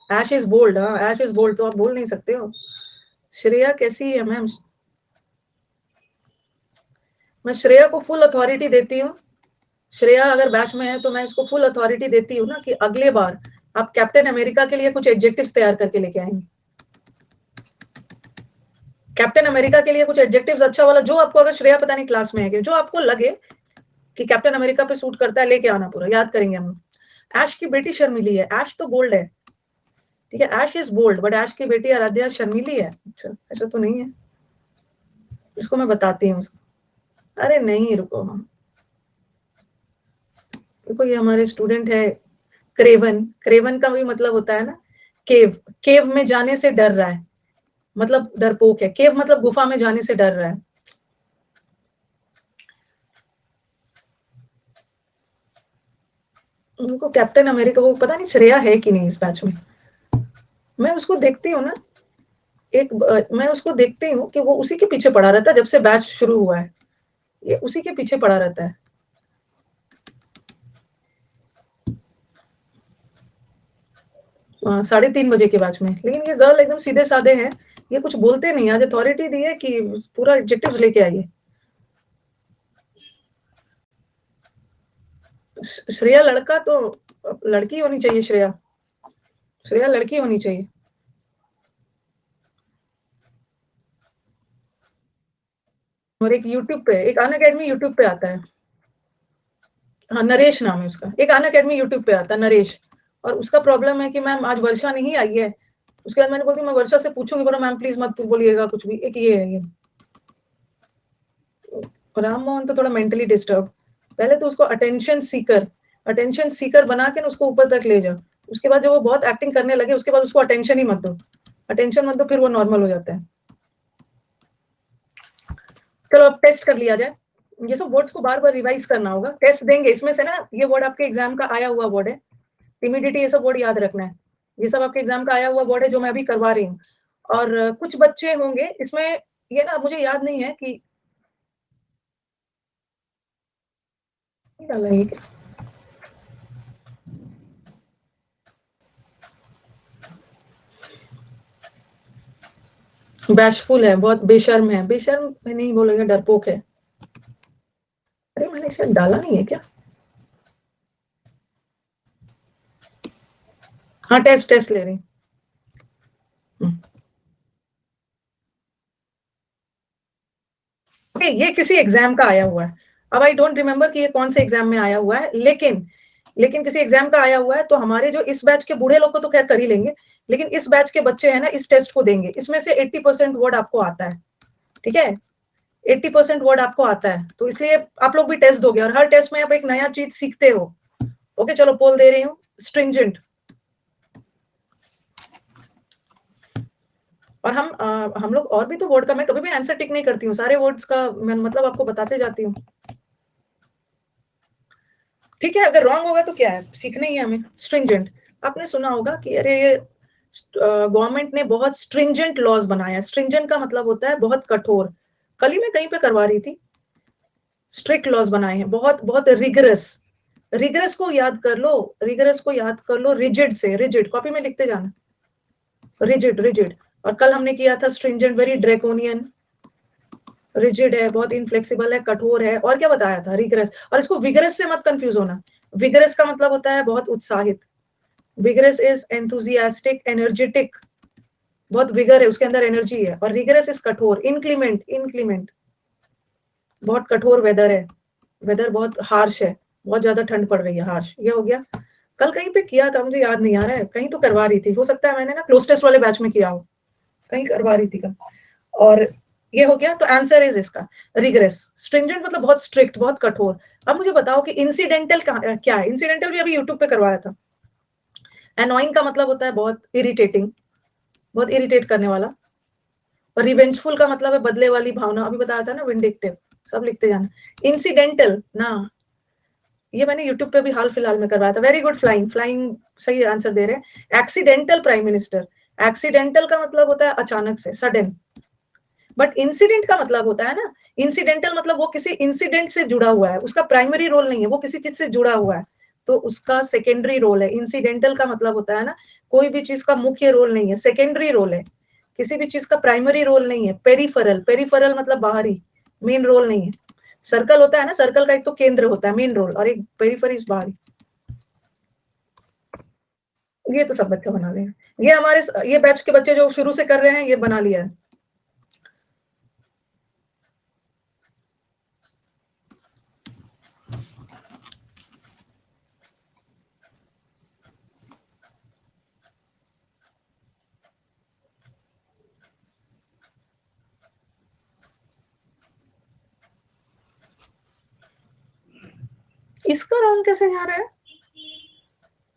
S2: ऐश इज बोल्ड, हाँ, ऐश इज बोल्ड तो आप बोल नहीं सकते हो। श्रेया कैसी है मैम? मैं श्रेया को फुल अथॉरिटी देती हूँ। श्रेया अगर बैच में है तो मैं इसको फुल अथॉरिटी देती हूँ ना कि अगले बार आप कैप्टन अमेरिका के लिए कुछ एडजेक्टिव्स तैयार करके लेके आएंगे। कैप्टन अमेरिका के लिए कुछ एडजेक्टिव्स अच्छा वाला, जो आपको, अगर श्रेया पता नहीं क्लास में है, जो आपको लगे कि कैप्टन अमेरिका पे सूट करता है, लेके आना, पूरा याद करेंगे हम। ऐश की बेटी शर्मिली है, ऐश तो बोल्ड है, ठीक है, ऐश इज बोल्ड, बट ऐश की बेटी आराध्या शर्मिली है। अच्छा, ऐसा तो नहीं है, इसको मैं बताती हूँ। अरे नहीं, रुको, हम देखो, ये हमारे स्टूडेंट है क्रेवन, क्रेवन का भी मतलब होता है ना केव, केव में जाने से डर रहा है, मतलब डरपोक है। केव मतलब गुफा में जाने से डर रहा है। उनको कैप्टन अमेरिका, वो पता नहीं श्रेया है कि नहीं इस बैच में। मैं उसको देखती हूँ ना, मैं उसको देखती हूँ कि वो उसी के पीछे पड़ा रहता है, जब से बैच शुरू हुआ है ये उसी के पीछे पड़ा रहता है। 3:30 बजे के बैच में। लेकिन ये गर्ल एकदम सीधे साधे हैं, ये कुछ बोलते नहीं, आज अथॉरिटी दी है कि पूरा एडजेक्टिव्स लेके आइए। श्रेया लड़का तो लड़की होनी चाहिए, श्रेया, श्रेया लड़की होनी चाहिए। और एक यूट्यूब पे, एक अन अकेडमी यूट्यूब पे आता है, हाँ, नरेश नाम है उसका, एक अन अकेडमी यूट्यूब पे आता है, नरेश। और उसका प्रॉब्लम है कि मैम आज वर्षा नहीं आई है। उसके बाद मैंने बोलती मैं वर्षा से पूछूंगी, बोला मैम प्लीज मत बोलिएगा कुछ भी। एक ये है, ये राम मोहन तो थोड़ा मेंटली डिस्टर्ब। पहले तो उसको अटेंशन सीकर, अटेंशन सीकर बना के उसको ऊपर तक ले जाओ। उसके बाद जब वो बहुत एक्टिंग करने लगे, उसके बाद उसको अटेंशन ही मत दो, अटेंशन मत दो, फिर वो नॉर्मल हो जाता है। चलो अब टेस्ट कर लिया जाए। ये सब वर्ड्स को बार बार रिवाइज करना होगा, टेस्ट देंगे इसमें से ना। ये वर्ड आपके एग्जाम का आया हुआ वर्ड है, टिमिडिटी, ये सब वर्ड याद रखना है। ये सब आपके एग्जाम का आया हुआ वर्ड है जो मैं अभी करवा रही हूँ। और कुछ बच्चे होंगे इसमें, ये ना मुझे याद नहीं है कि डाला है क्या। बैशफुल है, बहुत बेशर्म है, बेशर्म में नहीं बोलेंगे, डरपोक है। अरे मैंने शायद डाला नहीं है क्या। हाँ, टेस्ट टेस्ट ले रही हूँ। ओके, ये किसी एग्जाम का आया हुआ है। अब आई डोंट रिमेम्बर कि ये कौन से एग्जाम में आया हुआ है, लेकिन किसी एग्जाम का आया हुआ है। तो हमारे जो इस बैच के बूढ़े लोग को तो खैर कर ही लेंगे, लेकिन इस बैच के बच्चे हैं ना, इस टेस्ट को देंगे, इसमें से 80% वर्ड आपको आता है, ठीक है, 80% वर्ड आपको आता है। तो इसलिए आप लोग भी टेस्ट दोगे, और हर टेस्ट में आप एक नया चीज सीखते हो। ओके, चलो पोल दे रही हूँ। स्ट्रिंजेंट, और हम लोग और भी तो वर्ड का, मैं कभी भी आंसर टिक नहीं करती हूँ, सारे वर्ड्स का मैं मतलब आपको बताते जाती हूँ, ठीक है। अगर रॉन्ग होगा तो क्या है, सीखना ही है हमें। स्ट्रिंजेंट, आपने सुना होगा कि अरे ये गवर्नमेंट ने बहुत स्ट्रिंजेंट लॉज बनाया। स्ट्रिंजेंट का मतलब होता है बहुत कठोर। कल ही मैं कहीं पे करवा रही थी, स्ट्रिक्ट लॉज बनाए हैं, बहुत बहुत रिगरस। रिगरस को याद कर लो, रिगरस को याद कर लो रिजिड से, रिजिड कॉपी में लिखते जाना, रिजिड रिजिड। और कल हमने किया था स्ट्रिंजेंट, वेरी ड्रैकोनियन, रिजिड है, बहुत इनफ्लेक्सिबल है, कठोर है। और क्या बताया था? रिगरस। और इसको विगरस से मत कंफ्यूज होना, विगरस का मतलब होता है बहुत उत्साहित, विगरस इज एंथुजियास्टिक, एनर्जेटिक, बहुत विगर है, उसके अंदर एनर्जी है। और रिगरस इज कठोर, इनक्लीमेंट, इनक्लीमेंट, बहुत कठोर वेदर है, वेदर बहुत हार्श है, बहुत ज्यादा ठंड पड़ रही है, हार्श। ये हो गया। कल कहीं पे किया था, मुझे याद नहीं आ रहा है, कहीं तो करवा रही थी, हो सकता है मैंने ना क्लोज टेस्ट वाले बैच में किया हो, कहीं करवा रही थी कल। और ये हो गया। तो आंसर इज इसका रिग्रेस। स्ट्रिंजेंट मतलब बहुत स्ट्रिक्ट, बहुत कठोर। अब मुझे बताओ कि इंसिडेंटल क्या है? इंसिडेंटल भी अभी यूट्यूब पे करवाया था। एनोइंग का मतलब होता है बहुत इरिटेटिंग, बहुत इरिटेट करने वाला। और रिवेंजफुल का मतलब है बदले वाली भावना, अभी बताया था ना, विंडिक्टिव। सब लिखते जाना। इंसिडेंटल ना, ये मैंने यूट्यूब पे भी हाल फिलहाल में करवाया था। वेरी गुड, फ्लाइंग, फ्लाइंग सही आंसर दे रहे हैं। एक्सीडेंटल प्राइम मिनिस्टर, एक्सीडेंटल का मतलब होता है अचानक से, सडन। बट इंसिडेंट का मतलब होता है ना, इंसिडेंटल मतलब वो किसी इंसिडेंट से जुड़ा हुआ है, उसका प्राइमरी रोल नहीं है, वो किसी चीज से जुड़ा हुआ है, तो उसका सेकेंडरी रोल है। इंसिडेंटल का मतलब होता है ना, कोई भी चीज का मुख्य रोल नहीं है, सेकेंडरी रोल है, किसी भी चीज का प्राइमरी रोल नहीं है। पेरिफेरल, पेरिफेरल मतलब बाहरी, मेन रोल नहीं है। सर्कल होता है ना, सर्कल का एक तो केंद्र होता है, मेन रोल, और एक पेरिफेरी बाहरी। ये तो सब बच्चे बना लेंगे, ये हमारे ये बैच के बच्चे जो शुरू से कर रहे हैं ये बना लिया है। इसका रॉन्ग कैसे जा रहा है?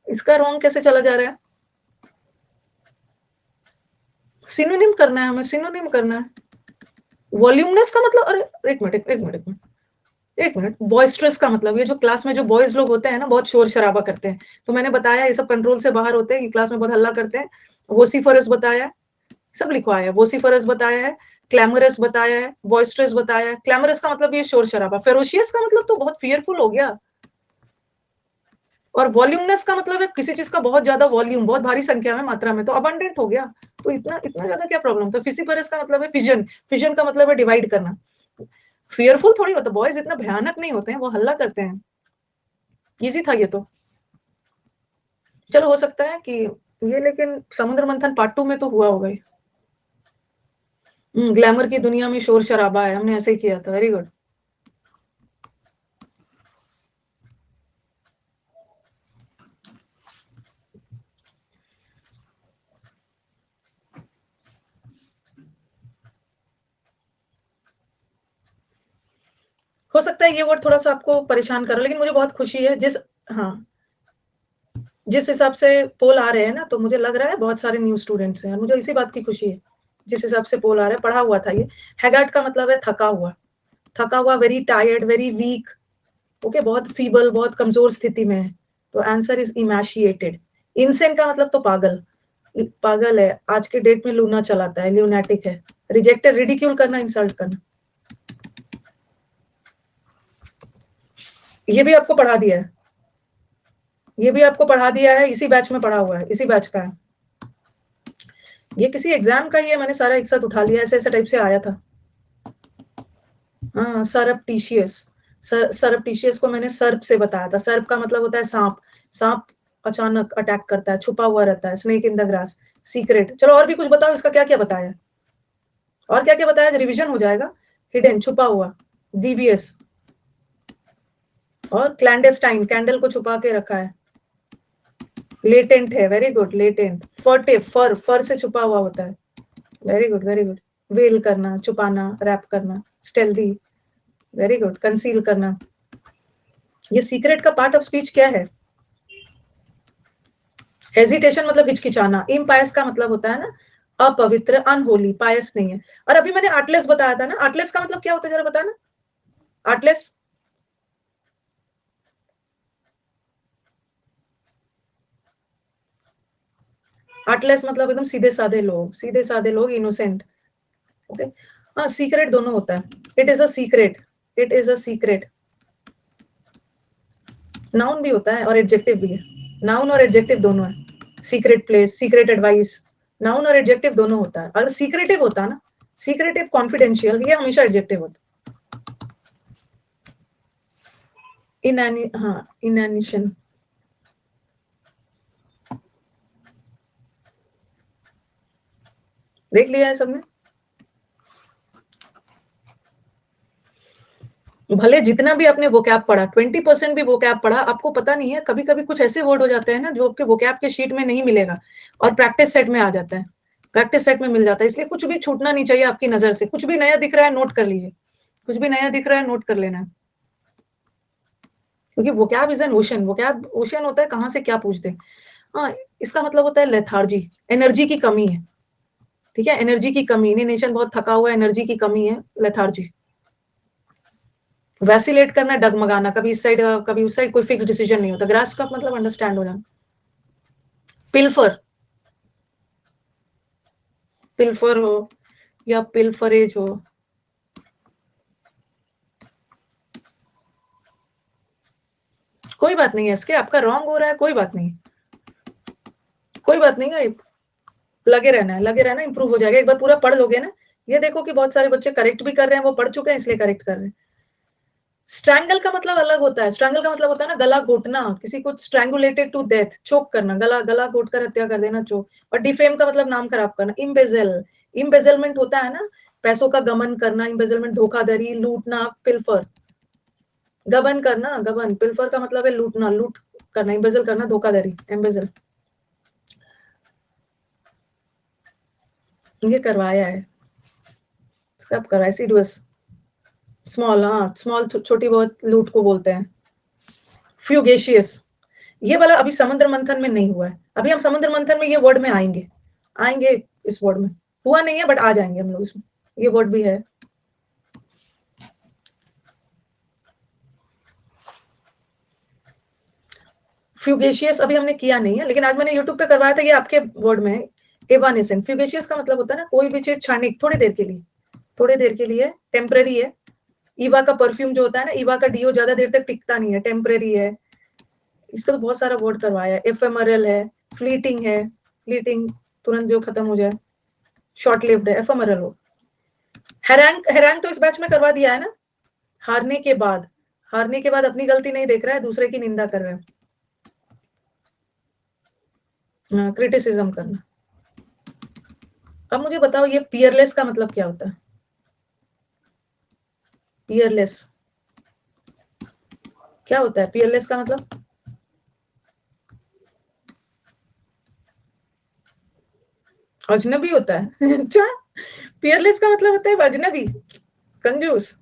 S2: इसका रॉन्ग कैसे चला जा रहा है? सिनोनिम करना है हमें, सिनोनिम करना है। वॉल्यूमनेस का मतलब, अरे एक मिनट, एक मिनट, एक मिनट, एक मिनट। बॉयस्ट्रस का मतलब, ये जो क्लास में जो बॉयज लोग होते हैं ना, बहुत शोर शराबा करते हैं, तो मैंने बताया ये सब कंट्रोल से बाहर होते हैं, ये क्लास में बहुत हल्ला करते हैं। वोसिफरस बताया है, सब लिखवाया है। वोसिफरस बताया है, क्लैमरस बताया है, बॉयस्ट्रस बताया है। क्लैमरस का मतलब ये शोर शराबा। फेरोशियस का मतलब तो बहुत फियरफुल हो गया। और वॉल्यूमनेस का मतलब है किसी चीज का बहुत ज्यादा वॉल्यूम, बहुत भारी संख्या में, मात्रा में, तो अबंडेंट हो गया। तो इतना इतना ज्यादा क्या प्रॉब्लम था? फिसिफरस का मतलब है फिजन, फिजन का मतलब है डिवाइड करना। फियरफुल थोड़ी होता, बॉयज इतना भयानक नहीं होते हैं, वो हल्ला करते हैं। इजी था ये तो। चलो हो सकता है कि ये, लेकिन समुद्र मंथन पार्ट 2 में तो हुआ होगा। ग्लैमर की दुनिया में शोर शराबा है, हमने ऐसे ही किया था। Very good. हो सकता है ये वर्ड थोड़ा सा आपको परेशान कर रहा है, लेकिन मुझे बहुत खुशी है हाँ, जिस हिसाब से पोल आ रहे हैं ना, तो मुझे लग रहा है बहुत सारे न्यू स्टूडेंट्स हैं, मुझे इसी बात की खुशी है। जिस हिसाब से पोल आ रहा है, पढ़ा हुआ था ये। हैगार्ड का मतलब है थका हुआ, थका हुआ, very tired, very weak. Okay, बहुत फीबल, बहुत कमजोर स्थिति में है। तो आंसर इज इमैशिएटेड। इनसेन का मतलब तो पागल, पागल है, आज के डेट में लूना चलाता है, ल्यूनेटिक है। रिजेक्टेड, रिडिक्यूल करना, इंसल्ट करना। ये भी आपको पढ़ा दिया है, ये भी आपको पढ़ा दिया है, इसी बैच में पढ़ा हुआ है, इसी बैच का है। ये किसी एग्जाम का ही है, मैंने सारा एक साथ उठा लिया, ऐसे ऐसे टाइप से आया था। हाँ, सरप्टिशियस, सरप्टिशियस को मैंने सर्प से बताया था। सर्प का मतलब होता है सांप, सांप अचानक अटैक करता है, छुपा हुआ रहता है, snake in the grass, secret. चलो और भी कुछ बताओ, इसका क्या क्या बताया, और क्या क्या बताया, रिवीजन हो जाएगा। हिडन, छुपा हुआ, डीवियस, और क्लैंडेस्टाइन, कैंडल को छुपा के रखा है। लेटेंट है, वेरी गुड, लेटेंट। फर्टिव, फर, फर से छुपा हुआ होता है। Very good, very good. Well करना, छुपाना, रैप करना। स्टेल्दी, वेरी गुड। कंसील करना। ये सीक्रेट का पार्ट ऑफ स्पीच क्या है? हेजिटेशन मतलब हिचकिचाना। इम्पायस का मतलब होता है ना अपवित्र, अनहोली, पायस नहीं है। और अभी मैंने आर्टलेस बताया था ना, आर्टलेस का मतलब क्या होता है जरा बताना। आर्टलेस, आर्टलेस मतलब एकदम सीधे साधे लोग, सीधे साधे लोग, इनोसेंट। ओके, हाँ, सीक्रेट दोनों होता है। It is a secret, it is a secret. Noun भी होता है और एडजेक्टिव भी है, नाउन और एडजेक्टिव दोनों है। Secret place, secret advice, noun और एडजेक्टिव दोनों होता है। अगर सीक्रेटिव होता ना, सीक्रेटिव कॉन्फिडेंशियल, ये हमेशा एडजेक्टिव होता। इनएनिशन, देख लिया है सबने। भले जितना भी आपने वोकैब पढ़ा, 20% भी वोकैब पढ़ा, आपको पता नहीं है, कभी कभी कुछ ऐसे वर्ड हो जाते हैं ना जो आपके वोकैब के शीट में नहीं मिलेगा और प्रैक्टिस सेट में आ जाता है, प्रैक्टिस सेट में मिल जाता है। इसलिए कुछ भी छूटना नहीं चाहिए आपकी नजर से। कुछ भी नया दिख रहा है नोट कर लीजिए, कुछ भी नया दिख रहा है नोट कर लेना है, क्योंकि vocab is an ocean. Vocab ocean होता है, कहाँ से क्या पूछते हैं। हाँ, इसका मतलब होता है लेथार्जी, एनर्जी की कमी है। ठीक है, एनर्जी की कमी, नेशन बहुत थका हुआ है, एनर्जी की कमी है, लेथार्जी। वैसिलेट करना, डगमगाना, कभी इस साइड कभी उस साइड, कोई फिक्स डिसीजन नहीं होता। ग्रास्प का मतलब अंडरस्टैंड हो जाना। पिल्फर, पिल्फर हो या पिल्फरेज हो, कोई बात नहीं है इसके, आपका रॉन्ग हो रहा है, कोई बात नहीं, कोई बात नहीं है, लगे रहना है, लगे रहना, इंप्रूव हो जाएगा। एक बार पूरा पढ़ लोगे ना, ये देखो कि बहुत सारे बच्चे करेक्ट भी कर रहे हैं, वो पढ़ चुके हैं इसलिए करेक्ट कर रहे हैं। स्ट्रैंगल का मतलब अलग होता है। स्ट्रैंगल का मतलब होता है ना गला घोटना, किसी को स्ट्रैंगुलेटेड टू डेथ, चोक करना, गला गला घोट कर हत्या कर देना, चोक। और डिफेम का मतलब नाम खराब करना। इम्बेजल, इम्बेजलमेंट होता है ना, पैसों का गमन करना, इम्बेजलमेंट धोखाधड़ी, लूटना, पिल्फर, गबन करना, गबन, पिल्फर का मतलब है लूटना, लूट करना, इम्बेजल करना, धोखाधड़ी, एम्बेजल। ये करवाया है, सब करवाया, सीडुअस, स्मॉल, हाँ स्मॉल, छोटी बहुत लूट को बोलते हैं। फ्यूगेशियस, ये वाला अभी समुद्र मंथन में नहीं हुआ है, अभी हम समुद्र मंथन में ये वर्ड में आएंगे, आएंगे इस वर्ड में, हुआ नहीं है बट आ जाएंगे हम लोग इसमें, ये वर्ड भी है। फ्यूगेशियस अभी हमने किया नहीं है, लेकिन आज मैंने यूट्यूब पे करवाया था, ये आपके वर्ड में है। एवानेसेंट, फ्यूगेशियस का मतलब होता है ना कोई भी चीज क्षणिक, थोड़ी देर के लिए, थोड़ी देर के लिए, टेम्परेरी है। ईवा का परफ्यूम जो होता है ना, ईवा का डीओ ज्यादा देर तक टिकता नहीं है, टेम्परेरी है। इसका तो बहुत सारा वर्ड करवाया है। एफेमरल है, फ्लीटिंग है, फ्लीटिंग, तुरंत जो खत्म हो जाए, शॉर्ट लिव्ड है, एफेमरल हो। हैरैंग, हैरैंग तो इस बैच में करवा दिया है ना, हारने के बाद, हारने के बाद अपनी गलती नहीं देख रहा है, दूसरे की निंदा कर रहे हैं, क्रिटिसिज्म करना। अब मुझे बताओ ये पियरलेस का मतलब क्या होता है। पियरलेस क्या होता है, पियरलेस का मतलब? अजनबी होता है अच्छा, पियरलेस का मतलब होता है अजनबी, कंजूस,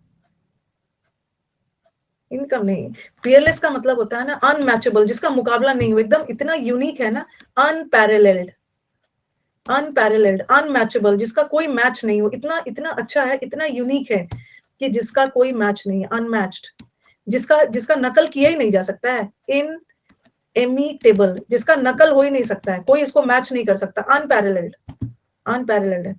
S2: इनकम नहीं। पियरलेस का मतलब होता है ना अनमैचेबल, जिसका मुकाबला नहीं हो, एकदम इतना यूनिक है ना, अनपैरेलल्ड, अनपैरेलल्ड, अनमैचेबल, जिसका कोई मैच नहीं हो, इतना इतना अच्छा है, इतना यूनिक है कि जिसका कोई मैच नहीं है, अनमैच्ड, जिसका जिसका नकल किया ही नहीं जा सकता है, इन इमिटेबल, जिसका नकल हो ही नहीं सकता है, कोई इसको मैच नहीं कर सकता, अनपैरेलल्ड, अनपैरेलल्ड है,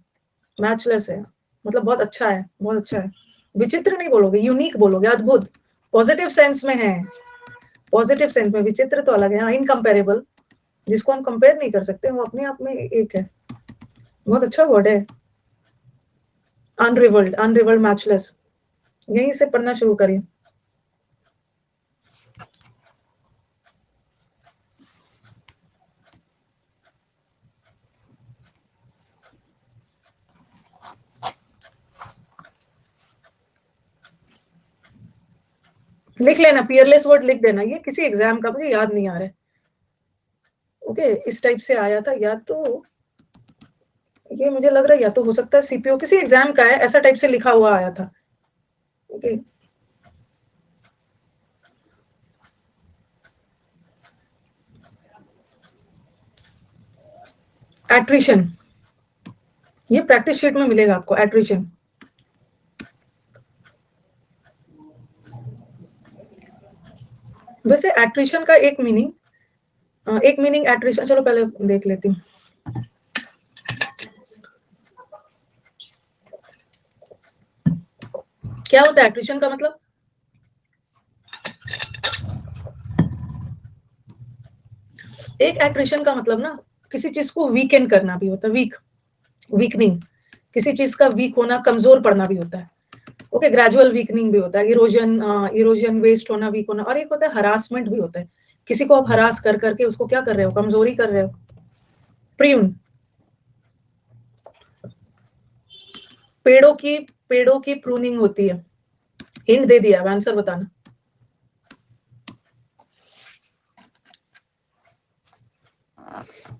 S2: मैचलेस है, मतलब बहुत अच्छा है, बहुत अच्छा है। विचित्र नहीं बोलोगे, यूनिक बोलोगे, अद्भुत, पॉजिटिव सेंस में है, पॉजिटिव सेंस में। विचित्र तो अलग है, इनकम्पेरेबल, जिसको हम कंपेयर नहीं कर सकते, वो अपने आप में एक है, बहुत अच्छा वर्ड है। अनरिवल्ड, अनरिवल्ड, मैचलेस, यहीं से पढ़ना शुरू करिए। लिख लेना, पियरलेस वर्ड लिख देना, ये किसी एग्जाम का मुझे याद नहीं आ रहा है। ओके, इस टाइप से आया था, या तो ये मुझे लग रहा है, या तो हो सकता है सीपीओ किसी एग्जाम का है, ऐसा टाइप से लिखा हुआ आया था। ओके, एट्रिशन, ये प्रैक्टिस शीट में मिलेगा आपको, एट्रिशन। वैसे एट्रिशन का एक मीनिंग, एट्रिशन, चलो पहले देख लेती हूँ। क्या होता है एट्रिशन का मतलब? एक एट्रिशन का मतलब ना किसी चीज को वीकेंड करना भी होता है, वीकनिंग, किसी चीज का वीक होना, कमजोर पड़ना भी होता है। ओके, ग्रेजुअल वीकनिंग भी होता है, इरोजन वेस्ट होना, वीक होना, और एक होता है हरासमेंट भी होता है। किसी को आप हरास कर करके उसको क्या कर रहे हो, कमजोरी कर रहे हो। प्रून, पेड़ों की प्रूनिंग होती है। हिंट दे दिया, आंसर बताना।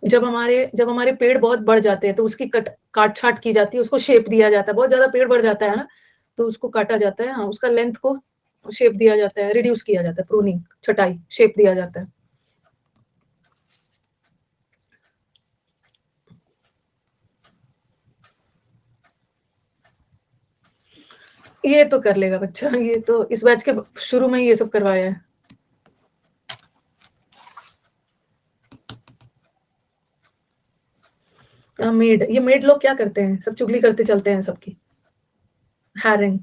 S2: जब हमारे पेड़ बहुत बढ़ जाते हैं तो उसकी काट छाट की जाती है, उसको शेप दिया जाता है। बहुत ज्यादा पेड़ बढ़ जाता है ना, तो उसको काटा जाता है, हाँ, उसका लेंथ को शेप दिया जाता है, रिड्यूस किया जाता है, प्रूनिंग, छटाई, शेप दिया जाता है। ये तो कर लेगा बच्चा, ये तो इस बैच के शुरू में ही ये सब करवाया है। मेड, ये मेड लोग क्या करते हैं, सब चुगली करते चलते हैं सबकी। Herring,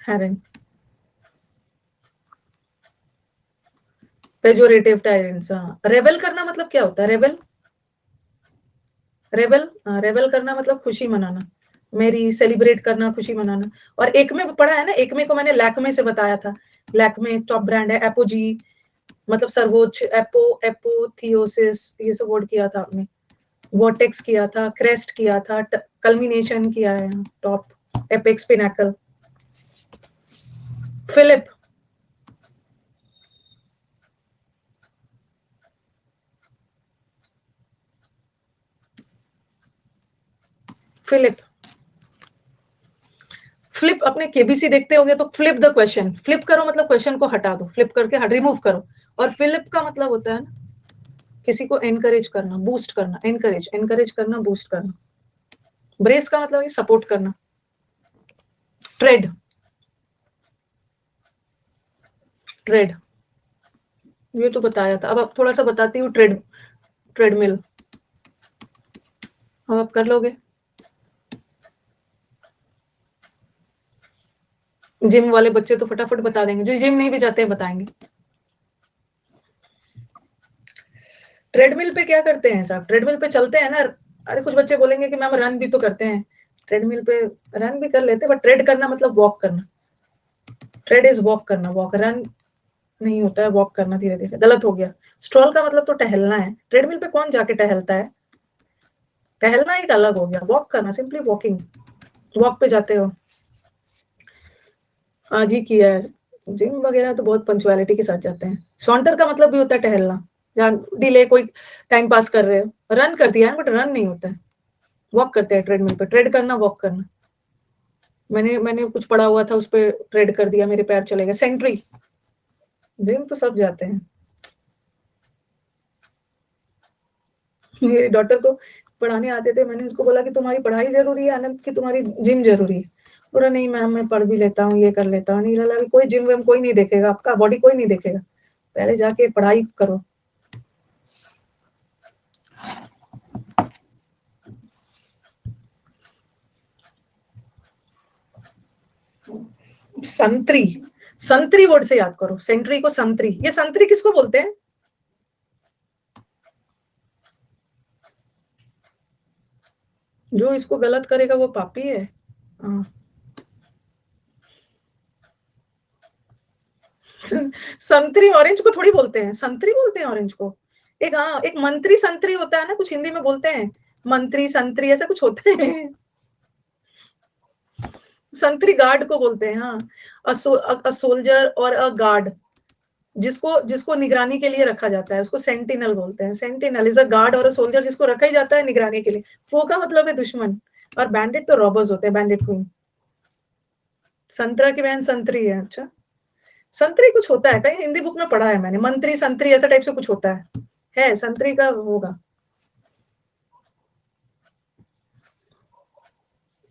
S2: herring, pejorative tyrants. हाँ, रेबल करना मतलब क्या होता है, रेबल, रेबल करना मतलब खुशी मनाना, मेरी सेलिब्रेट करना, खुशी मनाना। और एकमे पढ़ा है ना, एकमे को मैंने लैक्मे से बताया था। लैक्मे टॉप ब्रांड है, एपोजी मतलब सर्वोच्च, एपोथियोसिस, ये सब वर्ड किया था आपने। वॉटेक्स किया था, क्रेस्ट किया था, कल्मिनेशन किया है, top, apex, pinnacle. Fillip, fillip, flip, अपने केबीसी देखते होंगे तो फ्लिप द क्वेश्चन, फ्लिप करो मतलब क्वेश्चन को हटा दो, फ्लिप करके रिमूव करो। और फिलिप का मतलब होता है ना किसी को एनकरेज करना, बूस्ट करना, एनकरेज करना, बूस्ट करना। ब्रेस का मतलब सपोर्ट करना। ट्रेड, ट्रेड, ये तो बताया था। अब आप थोड़ा सा बताती हूँ, ट्रेडमिल, अब आप कर लोगे। जिम वाले बच्चे तो फटाफट बता देंगे, जो जिम नहीं भी जाते हैं बताएंगे। ट्रेडमिल पे क्या करते हैं साहब, ट्रेडमिल पे चलते हैं ना। अरे कुछ बच्चे बोलेंगे कि मैम रन भी तो करते हैं। ट्रेडमिल पे रन भी कर लेते हैं, बट ट्रेड करना मतलब वॉक करना। ट्रेड इज वॉक करना, वॉक, रन नहीं होता है, वॉक करना, धीरे धीरे, गलत हो गया। स्ट्रॉल का मतलब तो टहलना है, ट्रेडमिल पे कौन जाके टहलता है। टहलना एक अलग हो गया, वॉक करना, सिंपली वॉकिंग, वॉक पे जाते हो। आज ही किया है। जिम वगैरह तो बहुत पंचुअलिटी के साथ जाते हैं। सॉन्टर का मतलब भी होता है टहलना, जहाँ डिले, कोई टाइम पास कर रहे हो, रन कर दिया है, बट रन नहीं होता है, वॉक करते हैं ट्रेडमिल पे। ट्रेड करना, वॉक करना। मैंने कुछ पढ़ा हुआ था, उस पर ट्रेड कर दिया, मेरे पैर चले गए। सेंट्री, जिम तो सब जाते हैं। मेरी डॉटर को पढ़ाने आते थे, मैंने उसको बोला कि तुम्हारी पढ़ाई जरूरी है आनंद की तुम्हारी जिम जरूरी है। बोला नहीं मैम, मैं पढ़ भी लेता हूँ, ये कर लेता हूँ। नहीं लगा, कोई जिम विम कोई नहीं देखेगा, आपका बॉडी कोई नहीं देखेगा, पहले जाके पढ़ाई करो। संतरी, संतरी वर्ड से याद करो, सेंट्री को संतरी। ये संतरी किसको बोलते हैं, जो इसको गलत करेगा वो पापी है। हाँ। संतरी ऑरेंज को थोड़ी बोलते हैं, संतरी बोलते हैं ऑरेंज को। एक, हाँ, एक मंत्री संतरी होता है ना, कुछ हिंदी में बोलते हैं, मंत्री संतरी ऐसा कुछ होता है। संतरी गार्ड को बोलते हैं, हाँ। अ सोल्जर और अ गार्ड, जिसको जिसको निगरानी के लिए रखा जाता है, उसको सेंटिनल बोलते हैं। सेंटिनल इज अ गार्ड और अ सोल्जर, जिसको रखा ही जाता है निगरानी के लिए। फो का मतलब है दुश्मन, और बैंडिट तो रॉबर्स होते हैं, बैंडिट क्वीन। संतरा की बहन संतरी है, अच्छा। संतरी कुछ होता है, कहीं हिंदी बुक में पढ़ा है मैंने, मंत्री संतरी ऐसा टाइप से कुछ होता है संतरी का होगा।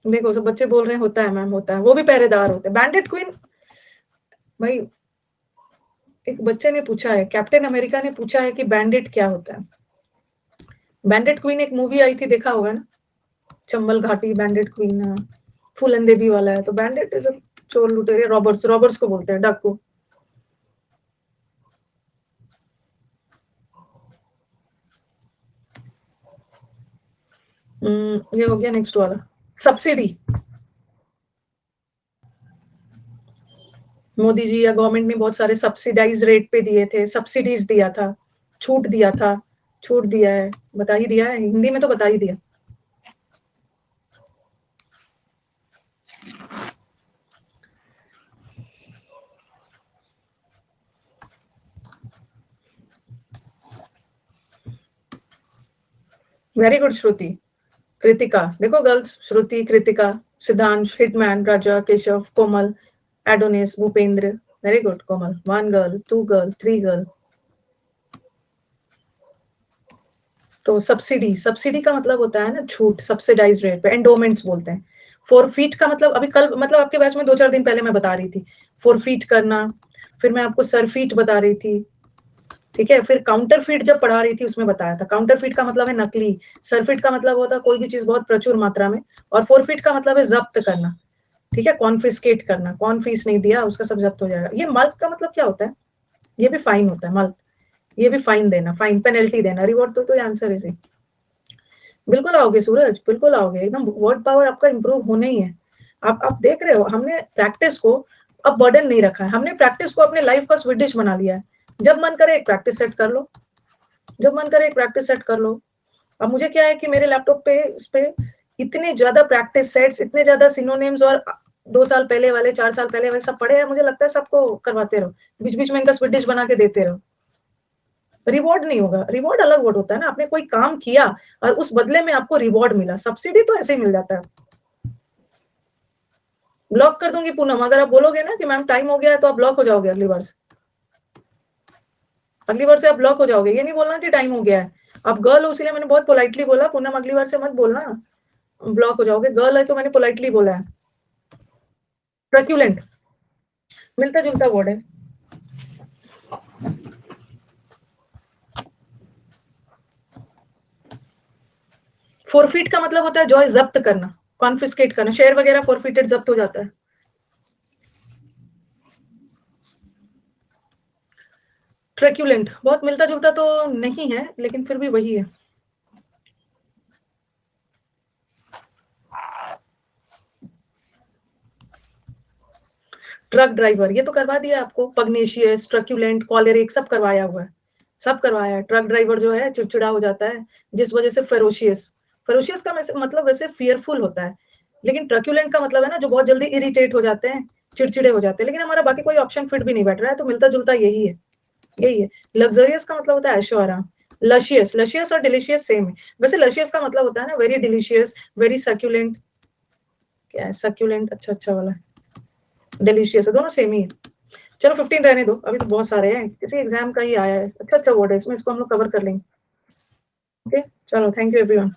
S2: देखो सब बच्चे बोल रहे हैं होता है मैम, होता है, वो भी पहरेदार होते हैं। बैंडिट क्वीन, भाई एक बच्चे ने पूछा है, कैप्टन अमेरिका ने पूछा है कि बैंडिट क्या होता है। बैंडिट क्वीन एक मूवी आई थी, देखा होगा ना, चंबल घाटी, बैंडिट क्वीन, फूलन देवी वाला है। तो बैंडिट इज चोर लुटेरे, रॉबर्ट्स, रॉबर्ट्स को बोलते हैं, डाकू। ये हो गया नेक्स्ट वाला, सब्सिडी। मोदी जी या गवर्नमेंट ने बहुत सारे सब्सिडाइज रेट पे दिए थे, सब्सिडीज दिया था, छूट दिया था, छूट दिया है, बता ही दिया है, हिंदी में तो बता ही दिया। वेरी गुड श्रुति। कृतिका, देखो गर्ल्स, श्रुति, कृतिका, सिद्धांश, हिटमैन, राजा, केशव, कोमल, एडोनिस, भूपेंद्र, वेरी गुड कोमल। 1 गर्ल, 2 गर्ल, 3 गर्ल। तो सब्सिडी, सब्सिडी का मतलब होता है ना छूट, सब्सिडाइज रेट पे, एंडोमेंट्स बोलते हैं। फोरफीट का मतलब अभी कल, मतलब आपके बैच में 2-4 दिन पहले मैं बता रही थी, फोरफीट करना, फिर मैं आपको सरफीट बता रही थी, ठीक है, फिर काउंटरफीट जब पढ़ा रही थी उसमें बताया था। काउंटरफीट का मतलब है नकली, सरफीट का मतलब होता है कोई भी चीज बहुत प्रचुर मात्रा में, और फोरफीट का मतलब है जब्त करना, ठीक है, कॉन्फिस्केट करना, कौन फीस नहीं दिया उसका सब जब्त हो जाएगा। ये मल्क का मतलब क्या होता है? ये भी फाइन होता है मल्क, ये भी फाइन देना, फाइन पेनल्टी देना, रिवॉर्ड तो आंसर इजी। बिल्कुल आओगे सूरज, बिल्कुल आओगे, एकदम वर्ड पावर आपका इंप्रूव होना ही है। आप देख रहे हो, हमने प्रैक्टिस को अब बर्डन नहीं रखा है, हमने प्रैक्टिस को अपने लाइफ का स्वीट बना लिया है। जब मन करे एक प्रैक्टिस सेट कर लो, जब मन करे एक प्रैक्टिस सेट कर लो। अब मुझे क्या है कि मेरे लैपटॉप पे इस पे इतने ज्यादा प्रैक्टिस सेट्स, इतने ज्यादा सिनोनिम्स, और 2 साल पहले वाले, 4 साल पहले वाले सब पड़े हैं, मुझे लगता है सबको करवाते रहो, बीच बीच में इनका स्वीट बना के देते रहो। रिवॉर्ड नहीं होगा, रिवॉर्ड अलग वर्ड होता है ना, आपने कोई काम किया और उस बदले में आपको रिवॉर्ड मिला, सब्सिडी तो ऐसे ही मिल जाता है। ब्लॉक कर दूंगी पूनम, अगर आप बोलोगे ना कि मैम टाइम हो गया है, तो आप ब्लॉक हो जाओगे अगली बार से, अगली बार से आप ब्लॉक हो जाओगे। ये नहीं बोलना कि टाइम हो गया है, आप गर्ल हो इसीलिए मैंने बहुत पोलाइटली बोला, पूनम अगली बार से मत बोलना ब्लॉक हो जाओगे, गर्ल है तो मैंने पोलाइटली बोला है। ट्रक्यूलेंट, मिलता जुलता वर्ड है। फोरफीट का मतलब होता है जॉय, जब्त करना, कॉन्फिस्केट करना, शेयर वगैरह फोरफीटेड, जब्त हो जाता है। ट्रक्यूलेंट बहुत मिलता जुलता तो नहीं है, लेकिन फिर भी वही है। ट्रक ड्राइवर, ये तो करवा दिया आपको, पग्नेशियस, ट्रक्यूलेंट, कॉलेरिक, सब करवाया हुआ है, सब करवाया है। ट्रक ड्राइवर जो है चिड़चिड़ा हो जाता है, जिस वजह से फेरोशियस, फेरोशियस का मतलब वैसे फियरफुल होता है, लेकिन ट्रक्यूलेंट का मतलब है ना जो बहुत जल्दी इरिटेट हो जाते हैं, चिड़चिड़े हो जाते हैं, लेकिन हमारा बाकी कोई ऑप्शन फिट भी नहीं बैठ रहा है, तो मिलता जुलता यही है, यही है। लग्जरियस का मतलब होता है ऐशो आराम। लशियस, लशियस और डिलीशियस सेम है। वैसे लशियस का मतलब होता है ना वेरी डिलीशियस, वेरी सक्यूलेंट, क्या है सक्यूलेंट, अच्छा अच्छा वाला, डिलीशियस है, दोनों सेम ही है। चलो 15 रहने दो, अभी तो बहुत सारे हैं, किसी एग्जाम का ही आया है, अच्छा अच्छा वर्ड है इसमें, इसको हम लोग कवर कर लेंगे। ओके, चलो थैंक यू एवरीवन।